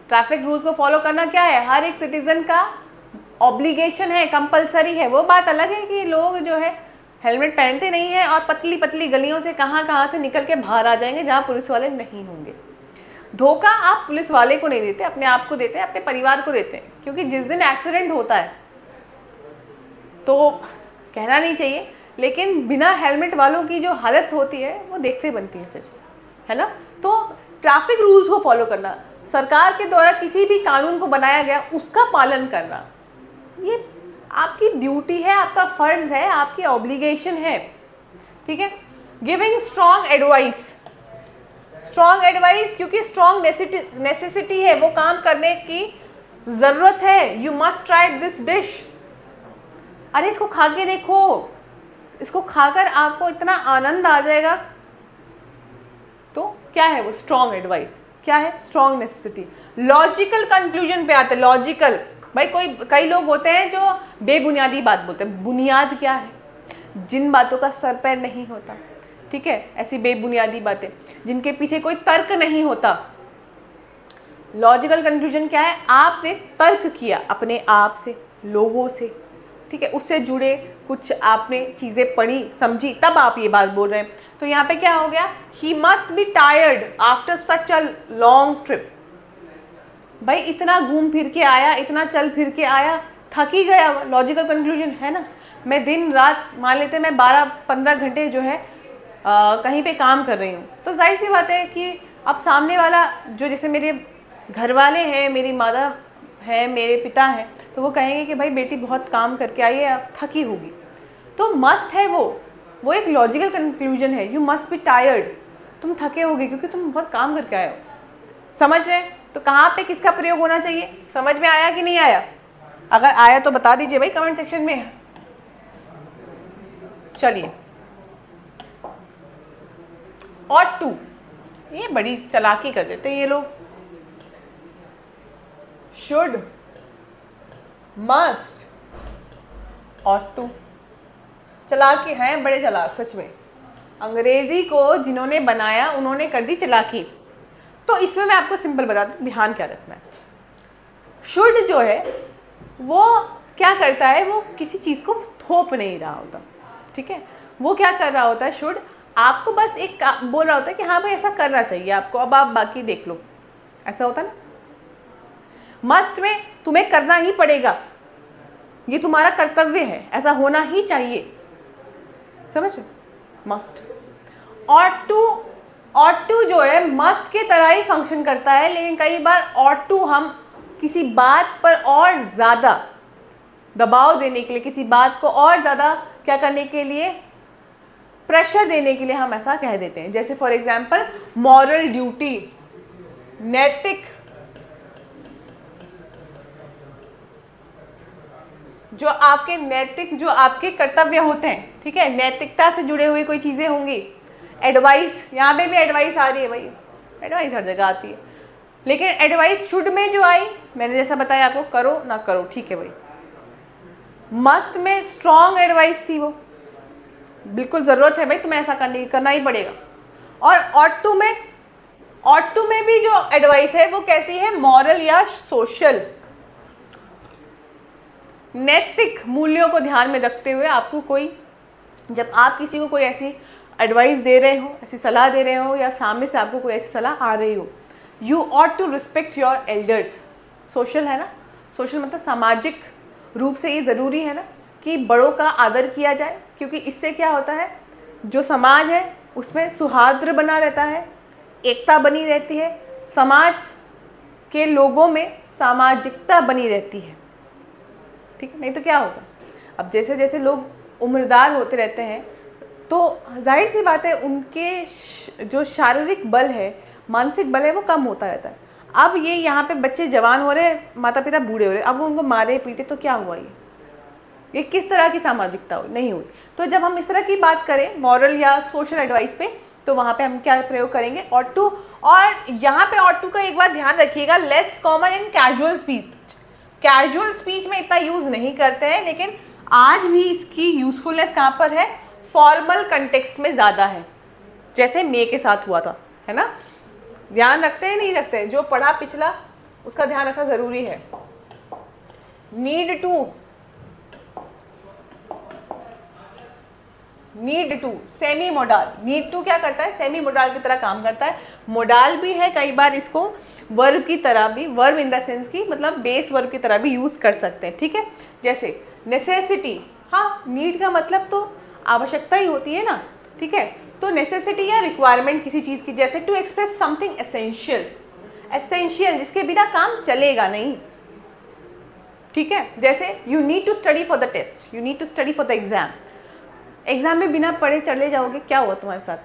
Traffic rules को फॉलो करना क्या है, हर एक सिटीजन का ऑब्लिगेशन है, कंपलसरी है। वो बात अलग है कि लोग जो है हेलमेट पहनते नहीं है और पतली पतली गलियों से कहाँ से निकल के बाहर आ जाएंगे जहाँ पुलिस वाले नहीं होंगे। धोखा आप पुलिस वाले को नहीं देते, अपने आप को देते हैं, अपने परिवार को देते हैं, क्योंकि जिस दिन एक्सीडेंट होता है तो कहना नहीं चाहिए, लेकिन बिना हेलमेट वालों की जो हालत होती है वो देखते बनती है फिर, है ना। तो ट्रैफिक रूल्स को फॉलो करना, सरकार के द्वारा किसी भी कानून को बनाया गया उसका पालन करना, ये आपकी ड्यूटी है, आपका फर्ज है, आपकी ऑब्लिगेशन है, ठीक है। गिविंग स्ट्रॉन्ग एडवाइस, क्योंकि स्ट्रॉन्ग नेसेसिटी है, वो काम करने की ज़रूरत है। You must try this dish, अरे इसको खा के देखो, इसको खाकर आपको इतना आनंद आ जाएगा। तो क्या है वो स्ट्रॉन्ग एडवाइस, क्या है स्ट्रॉन्ग नेसेसिटी। लॉजिकल कंक्लूजन पे आते हैं, लॉजिकल, भाई कई लोग होते हैं जो बेबुनियादी बात बोलते हैं। बुनियाद क्या है, जिन बातों का सर पैर नहीं होता, ठीक है, ऐसी बेबुनियादी बातें जिनके पीछे कोई तर्क नहीं होता। लॉजिकल कंक्लूजन क्या है, आपने तर्क किया अपने आप से, लोगों से, ठीक है, उससे जुड़े कुछ आपने चीज़ें पढ़ी समझी, तब आप ये बात बोल रहे हैं। तो यहाँ पे क्या हो गया, he must be tired after such a long trip. भाई इतना घूम फिर के आया, इतना चल फिर के आया, थक ही गया। लॉजिकल कंक्लूजन है ना। मैं दिन रात मान लेते मैं 12-15 घंटे जो है कहीं पे काम कर रही हूँ, तो जाहिर सी बात है कि अब सामने वाला जो, जैसे मेरे घर वाले हैं, मेरी माता है, मेरे पिता हैं, तो वो कहेंगे कि भाई बेटी बहुत काम करके आई है, अब थकी होगी। तो मस्ट है वो एक लॉजिकल कंक्लूजन है। यू मस्ट बी टायर्ड, तुम थके होगे क्योंकि तुम बहुत काम करके आए हो। समझ रहे? तो कहाँ पे किसका प्रयोग होना चाहिए, समझ में आया कि नहीं आया? अगर आया तो बता दीजिए भाई कमेंट सेक्शन में। चलिए, और टू, ये बड़ी चालाकी कर देते हैं ये लोग। शुड, मस्ट और टू, चालाकी हैं, बड़े चालाक सच में। अंग्रेजी को जिन्होंने बनाया उन्होंने कर दी चालाकी। तो इसमें मैं आपको सिंपल बता दूं, ध्यान क्या रखना है। शुड जो है वो क्या करता है, वो किसी चीज़ को थोप नहीं रहा होता, ठीक है। वो क्या कर रहा होता है, शुड आपको बस एक बोल रहा होता है कि हाँ भाई ऐसा करना चाहिए आपको, अब आप बाकी देख लो, ऐसा होता ना। मस्ट में तुम्हें करना ही पड़ेगा, ये तुम्हारा कर्तव्य है, ऐसा होना ही चाहिए, समझ? मस्ट। और टू जो है मस्ट के तरह ही फंक्शन करता है, लेकिन कई बार और टू हम किसी बात पर और ज़्यादा दबाव देने के लिए, किसी बात को और ज़्यादा क्या करने के लिए, प्रेशर देने के लिए हम ऐसा कह देते हैं। जैसे फॉर एग्जाम्पल मॉरल ड्यूटी, नैतिक, जो आपके कर्तव्य होते हैं, ठीक है, नैतिकता से जुड़े हुए कोई चीज़ें होंगी। एडवाइस, यहाँ पे भी एडवाइस आ रही है भाई, एडवाइस हर जगह आती है, लेकिन एडवाइस शुड में जो आई, मैंने जैसा बताया आपको, करो ना करो, ठीक है भाई। मस्ट में स्ट्रॉन्ग एडवाइस थी, वो बिल्कुल ज़रूरत है भाई, तुम्हें ऐसा करना ही पड़ेगा। और ऑट टू में भी जो एडवाइस है वो कैसी है, मॉरल या सोशल, नैतिक मूल्यों को ध्यान में रखते हुए आपको कोई, जब आप किसी को कोई ऐसी एडवाइस दे रहे हो, ऐसी सलाह दे रहे हो, या सामने से आपको कोई ऐसी सलाह आ रही हो, you ought to respect your elders. Social है ना, सोशल मतलब सामाजिक रूप से ये ज़रूरी है ना कि बड़ों का आदर किया जाए, क्योंकि इससे क्या होता है, जो समाज है उसमें सौहार्द बना रहता है, एकता बनी रहती है, समाज के लोगों में सामाजिकता बनी रहती है, ठीक है। नहीं तो क्या होगा, अब जैसे जैसे लोग उम्रदार होते रहते हैं तो जाहिर सी बात है उनके जो शारीरिक बल है, मानसिक बल है, वो कम होता रहता है। अब ये यहाँ पे बच्चे जवान हो रहे, माता पिता बूढ़े हो रहे, अब उनको मारे पीटे तो क्या हुआ, ये किस तरह की सामाजिकता हुई, नहीं हुई। तो जब हम इस तरह की बात करें मॉरल या सोशल एडवाइस पे, तो वहाँ पे हम क्या प्रयोग करेंगे, ऑट टू। और यहाँ पे ऑट टू का एक बात ध्यान रखिएगा, less common in casual speech. Casual speech में इतना यूज़ नहीं करते हैं, लेकिन आज भी इसकी यूजफुलनेस कहाँ पर है, फॉर्मल कंटेक्स्ट में ज़्यादा है, जैसे मे के साथ हुआ था, है ना। ध्यान रखते हैं नहीं रखते हैं, जो पढ़ा पिछला उसका ध्यान रखना ज़रूरी है। Need to, semi modal. Need to क्या करता है, सेमी मोडाल की तरह काम करता है। मोडाल भी है, कई बार इसको वर्ब की तरह भी, वर्ब इन द सेंस की मतलब बेस वर्ब की तरह भी यूज़ कर सकते हैं, ठीक है। जैसे नेसेसिटी, हाँ, नीड का मतलब तो आवश्यकता ही होती है ना, ठीक है। तो नेसेसिटी या रिक्वायरमेंट किसी चीज़ की, जैसे to express something essential, essential जिसके बिना काम चलेगा नहीं, ठीक है। जैसे you need to study for the test, you need to study for the exam. Exam में बिना पढ़े चले जाओगे, क्या हुआ तुम्हारे साथ,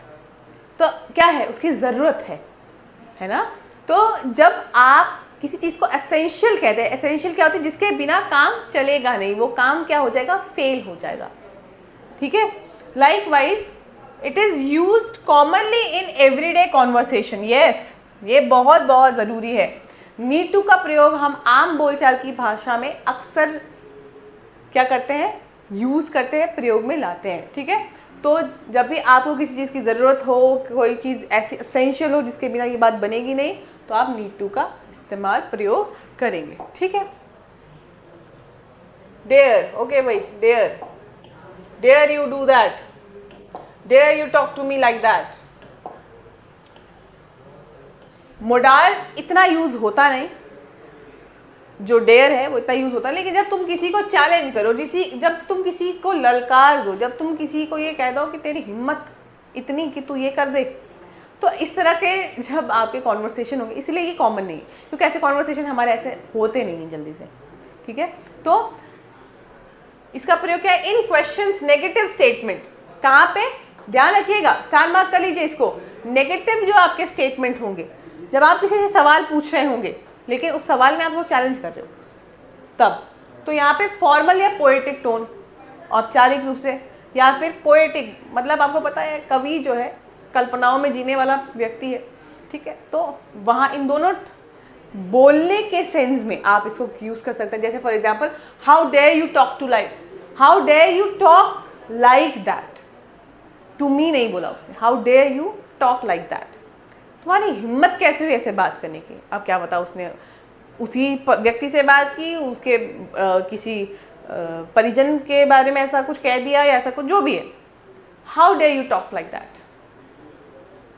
तो क्या है, उसकी ज़रूरत है ना। तो जब आप किसी चीज़ को एसेंशियल कहते हैं, एसेंशियल क्या होती है, जिसके बिना काम चलेगा नहीं, वो काम क्या हो जाएगा, फेल हो जाएगा, ठीक है। Likewise it is used commonly in everyday conversation. Yes, ये बहुत बहुत ज़रूरी है। नीड टू का प्रयोग हम आम बोलचाल की भाषा में अक्सर क्या करते हैं, यूज़ करते हैं, प्रयोग में लाते हैं, ठीक है। तो जब भी आपको किसी चीज़ की ज़रूरत हो, कोई चीज़ ऐसी एसेंशियल हो जिसके बिना ये बात बनेगी नहीं, तो आप नीड टू का इस्तेमाल प्रयोग करेंगे। ठीक है, डेयर, ओके भाई, dare, dare you do that, dare you talk to me like that. Modal इतना यूज होता नहीं, जो डेयर है वो इतना यूज होता है, लेकिन जब तुम किसी को चैलेंज करो, जब तुम किसी को ललकार दो, जब तुम किसी को ये कह दो कि तेरी हिम्मत इतनी कि तू ये कर दे, तो इस तरह के जब आपके कॉन्वर्सेशन होंगे, इसलिए ये कॉमन नहीं है, क्योंकि ऐसे कॉन्वर्सेशन हमारे ऐसे होते नहीं हैं जल्दी से। ठीक है, तो इसका प्रयोग क्या है? इन क्वेश्चंस नेगेटिव स्टेटमेंट। कहाँ पे? ध्यान रखिएगा, स्टार मार्क कर लीजिए इसको। नेगेटिव जो आपके स्टेटमेंट होंगे, जब आप किसी से सवाल पूछ रहे होंगे लेकिन उस सवाल में आप वो चैलेंज कर रहे हो, तब तो यहाँ पे फॉर्मल या पोएटिक टोन, औपचारिक रूप से, या फिर पोएटिक, मतलब आपको पता है कवि जो है कल्पनाओं में जीने वाला व्यक्ति है। ठीक है, तो वहाँ इन दोनों बोलने के सेंस में आप इसको यूज कर सकते हैं। जैसे for example, how dare you talk to like, how dare you talk like that, to me नहीं बोला उसने, how dare you talk like that, तुम्हारी हिम्मत कैसे हुई ऐसे बात करने की। अब क्या बताओ, उसने उसी व्यक्ति से बात की, उसके किसी परिजन के बारे में ऐसा कुछ कह दिया या ऐसा कुछ जो भी है, how dare you talk like that.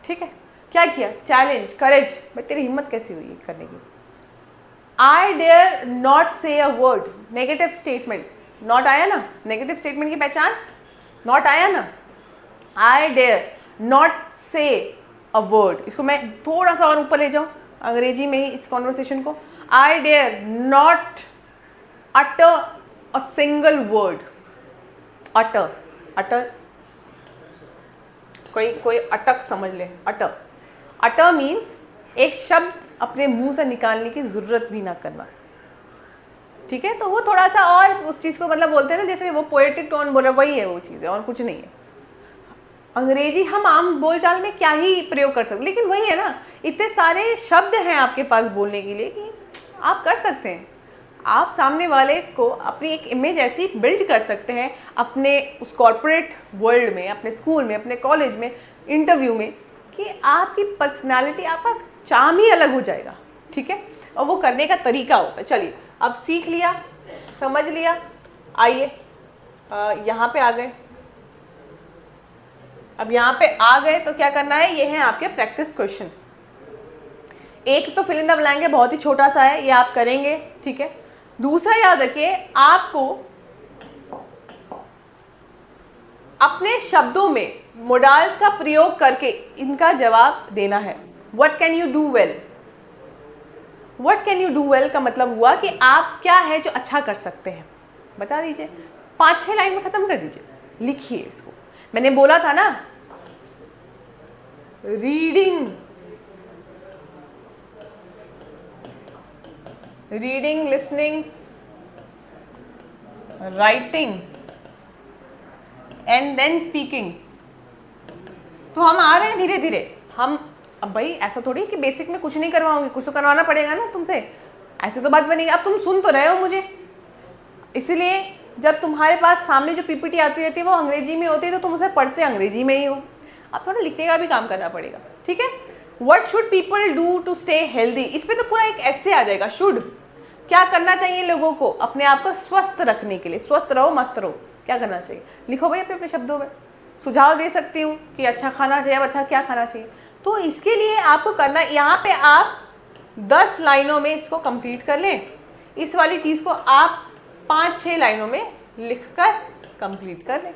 ठीक है, क्या किया? चैलेंज, करेज, भाई तेरी हिम्मत कैसी हुई करने की। आई डेयर नॉट से a word, negative statement, not आया ना, नेगेटिव स्टेटमेंट की पहचान नॉट आया ना। आई डेयर नॉट से अ वर्ड, इसको मैं थोड़ा सा और ऊपर ले जाऊं अंग्रेजी में ही इस कॉन्वर्सेशन को। I dare not utter a single word. Utter, utter, कोई अटक समझ ले, अटर, अटर मीन्स एक शब्द अपने मुंह से निकालने की जरूरत भी ना करना। ठीक है, तो वो थोड़ा सा और उस चीज़ को मतलब बोलते हैं ना, जैसे वो पोएटिक टोन बोल रहा है, वही है वो चीज़ है और कुछ नहीं है। अंग्रेजी हम आम बोलचाल में क्या ही प्रयोग कर सकते, लेकिन वही है ना, इतने सारे शब्द हैं आपके पास बोलने के लिए कि आप कर सकते हैं। आप सामने वाले को अपनी एक इमेज ऐसी बिल्ड कर सकते हैं अपने उस कॉर्पोरेट वर्ल्ड में, अपने स्कूल में, अपने कॉलेज में, इंटरव्यू में, कि आपकी पर्सनालिटी, आपका चार्म ही अलग हो जाएगा। ठीक है, और वो करने का तरीका होता है। चलिए, अब सीख लिया, समझ लिया, आइए यहाँ पे आ गए। अब यहाँ पे आ गए तो क्या करना है, ये है आपके प्रैक्टिस क्वेश्चन। एक तो फिल इन द ब्लैंक है, बहुत ही छोटा सा है, ये आप करेंगे। ठीक है, दूसरा याद रखिए, आपको अपने शब्दों में मोडाल्स का प्रयोग करके इनका जवाब देना है। What can you do well, what can you do well का मतलब हुआ कि आप क्या है जो अच्छा कर सकते हैं, बता दीजिए। 5-6 लाइन में खत्म कर दीजिए, लिखिए इसको। मैंने बोला था ना, reading, reading, listening, writing and then speaking. तो हम आ रहे हैं धीरे धीरे। हम अब भाई ऐसा थोड़ी कि बेसिक में कुछ नहीं करवाओगे, कुछ तो करवाना पड़ेगा ना तुमसे, ऐसे तो बात बनेगी। अब तुम सुन तो रहे हो मुझे, इसलिए जब तुम्हारे पास सामने जो पीपीटी आती रहती है वो अंग्रेजी में होती है, तो तुम उसे पढ़ते अंग्रेजी में ही हो। अब थोड़ा लिखने का भी काम करना पड़ेगा। ठीक है, what should people do to stay healthy, इस पर तो पूरा एक ऐसे आ जाएगा। शुड, क्या करना चाहिए लोगों को अपने आप को स्वस्थ रखने के लिए, स्वस्थ रहो, मस्त रहो, क्या करना चाहिए, लिखो भाई अपने अपने शब्दों में। सुझाव दे सकती हूँ कि अच्छा खाना चाहिए, अब अच्छा क्या खाना चाहिए। तो इसके लिए आपको करना, यहाँ पे आप 10 लाइनों में इसको कंप्लीट कर लें। इस वाली चीज़ को आप 5-6 लाइनों में लिखकर कंप्लीट कर लें।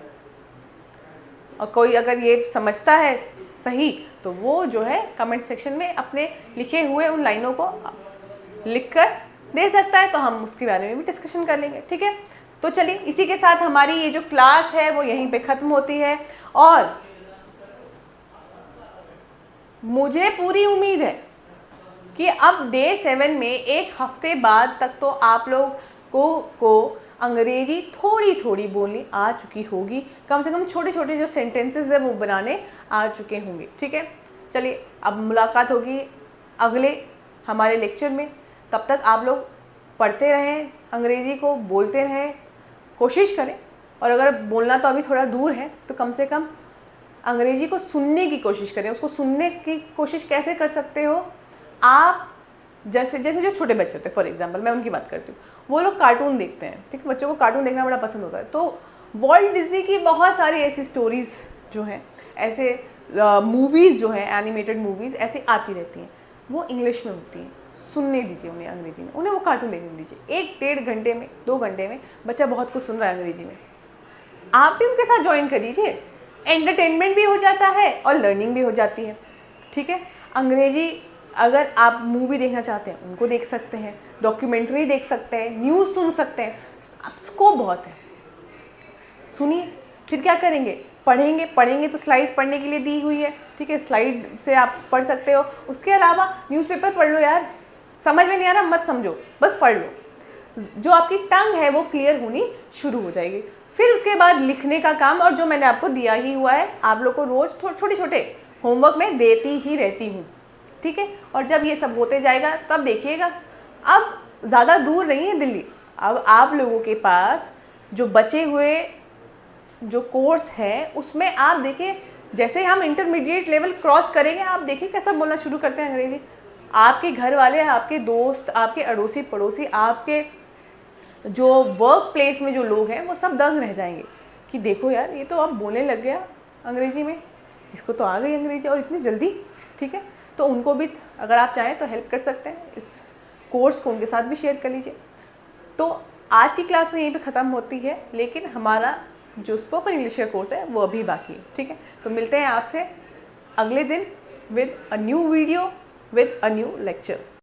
और कोई अगर ये समझता है सही, तो वो जो है कमेंट सेक्शन में अपने लिखे हुए उन लाइनों को लिखकर दे सकता है, तो हम उसके बारे में भी डिस्कशन कर लेंगे। ठीक है, तो चलिए, इसी के साथ हमारी ये जो क्लास है वो यहीं पे ख़त्म होती है। और मुझे पूरी उम्मीद है कि अब डे 7 में एक हफ्ते बाद तक तो आप लोगों को अंग्रेजी थोड़ी थोड़ी बोलनी आ चुकी होगी, कम से कम छोटे छोटे जो सेंटेंसेस है वो बनाने आ चुके होंगे। ठीक है, चलिए, अब मुलाकात होगी अगले हमारे लेक्चर में। तब तक आप लोग पढ़ते रहें, अंग्रेज़ी को बोलते रहें, कोशिश करें और अगर बोलना तो अभी थोड़ा दूर है तो कम से कम अंग्रेजी को सुनने की कोशिश करें। उसको सुनने की कोशिश कैसे कर सकते हो आप, जैसे जैसे जो छोटे बच्चे होते हैं, फॉर एग्जांपल मैं उनकी बात करती हूँ, वो लोग कार्टून देखते हैं, ठीक है, बच्चों को कार्टून देखना बड़ा पसंद होता है। तो वॉल्ट डिज्नी की बहुत सारी ऐसी स्टोरीज जो हैं, ऐसे मूवीज़ जो हैं, एनिमेटेड मूवीज़ ऐसे आती रहती हैं, वो इंग्लिश में होती हैं। सुनने दीजिए उन्हें अंग्रेजी में, उन्हें वो कार्टून देखने दीजिए। 1-1.5 घंटे में, 2 घंटे में बच्चा बहुत कुछ सुन रहा है अंग्रेजी में, आप भी उनके साथ ज्वाइन कर लीजिए। एंटरटेनमेंट भी हो जाता है और लर्निंग भी हो जाती है, ठीक है। अंग्रेजी अगर आप मूवी देखना चाहते हैं उनको देख सकते हैं, डॉक्यूमेंट्री देख सकते हैं, न्यूज़ सुन सकते हैं, अब स्कोप बहुत है। सुनिए, फिर क्या करेंगे, पढ़ेंगे तो स्लाइड पढ़ने के लिए दी हुई है, ठीक है, स्लाइड से आप पढ़ सकते हो। उसके अलावा न्यूज़पेपर पढ़ लो यार, समझ में नहीं आ रहा मत समझो, बस पढ़ लो। जो आपकी टंग है वो क्लियर होनी शुरू हो जाएगी। फिर उसके बाद लिखने का काम, और जो मैंने आपको दिया ही हुआ है, आप लोग को रोज़ छोटे छोटे होमवर्क में देती ही रहती हूँ, ठीक है। और जब ये सब होते जाएगा तब देखिएगा, अब ज़्यादा दूर नहीं है दिल्ली। अब आप लोगों के पास जो बचे हुए जो कोर्स है उसमें आप देखिए, जैसे हम इंटरमीडिएट लेवल क्रॉस करेंगे, आप देखिए कैसा बोलना शुरू करते हैं अंग्रेजी। आपके घर वाले, आपके दोस्त, आपके अड़ोसी पड़ोसी, आपके जो वर्क प्लेस में जो लोग हैं वो सब दंग रह जाएंगे कि देखो यार ये तो अब बोलने लग गया अंग्रेजी में, इसको तो आ गई अंग्रेजी और इतनी जल्दी, ठीक है। तो उनको भी अगर आप चाहें तो हेल्प कर सकते हैं, इस कोर्स को उनके साथ भी शेयर कर लीजिए। तो आज की क्लास तो यहीं पे ख़त्म होती है, लेकिन हमारा जो स्पोकन इंग्लिश का कोर्स है वो अभी बाकी है, ठीक है। तो मिलते हैं आपसे अगले दिन with a new video, with a new lecture.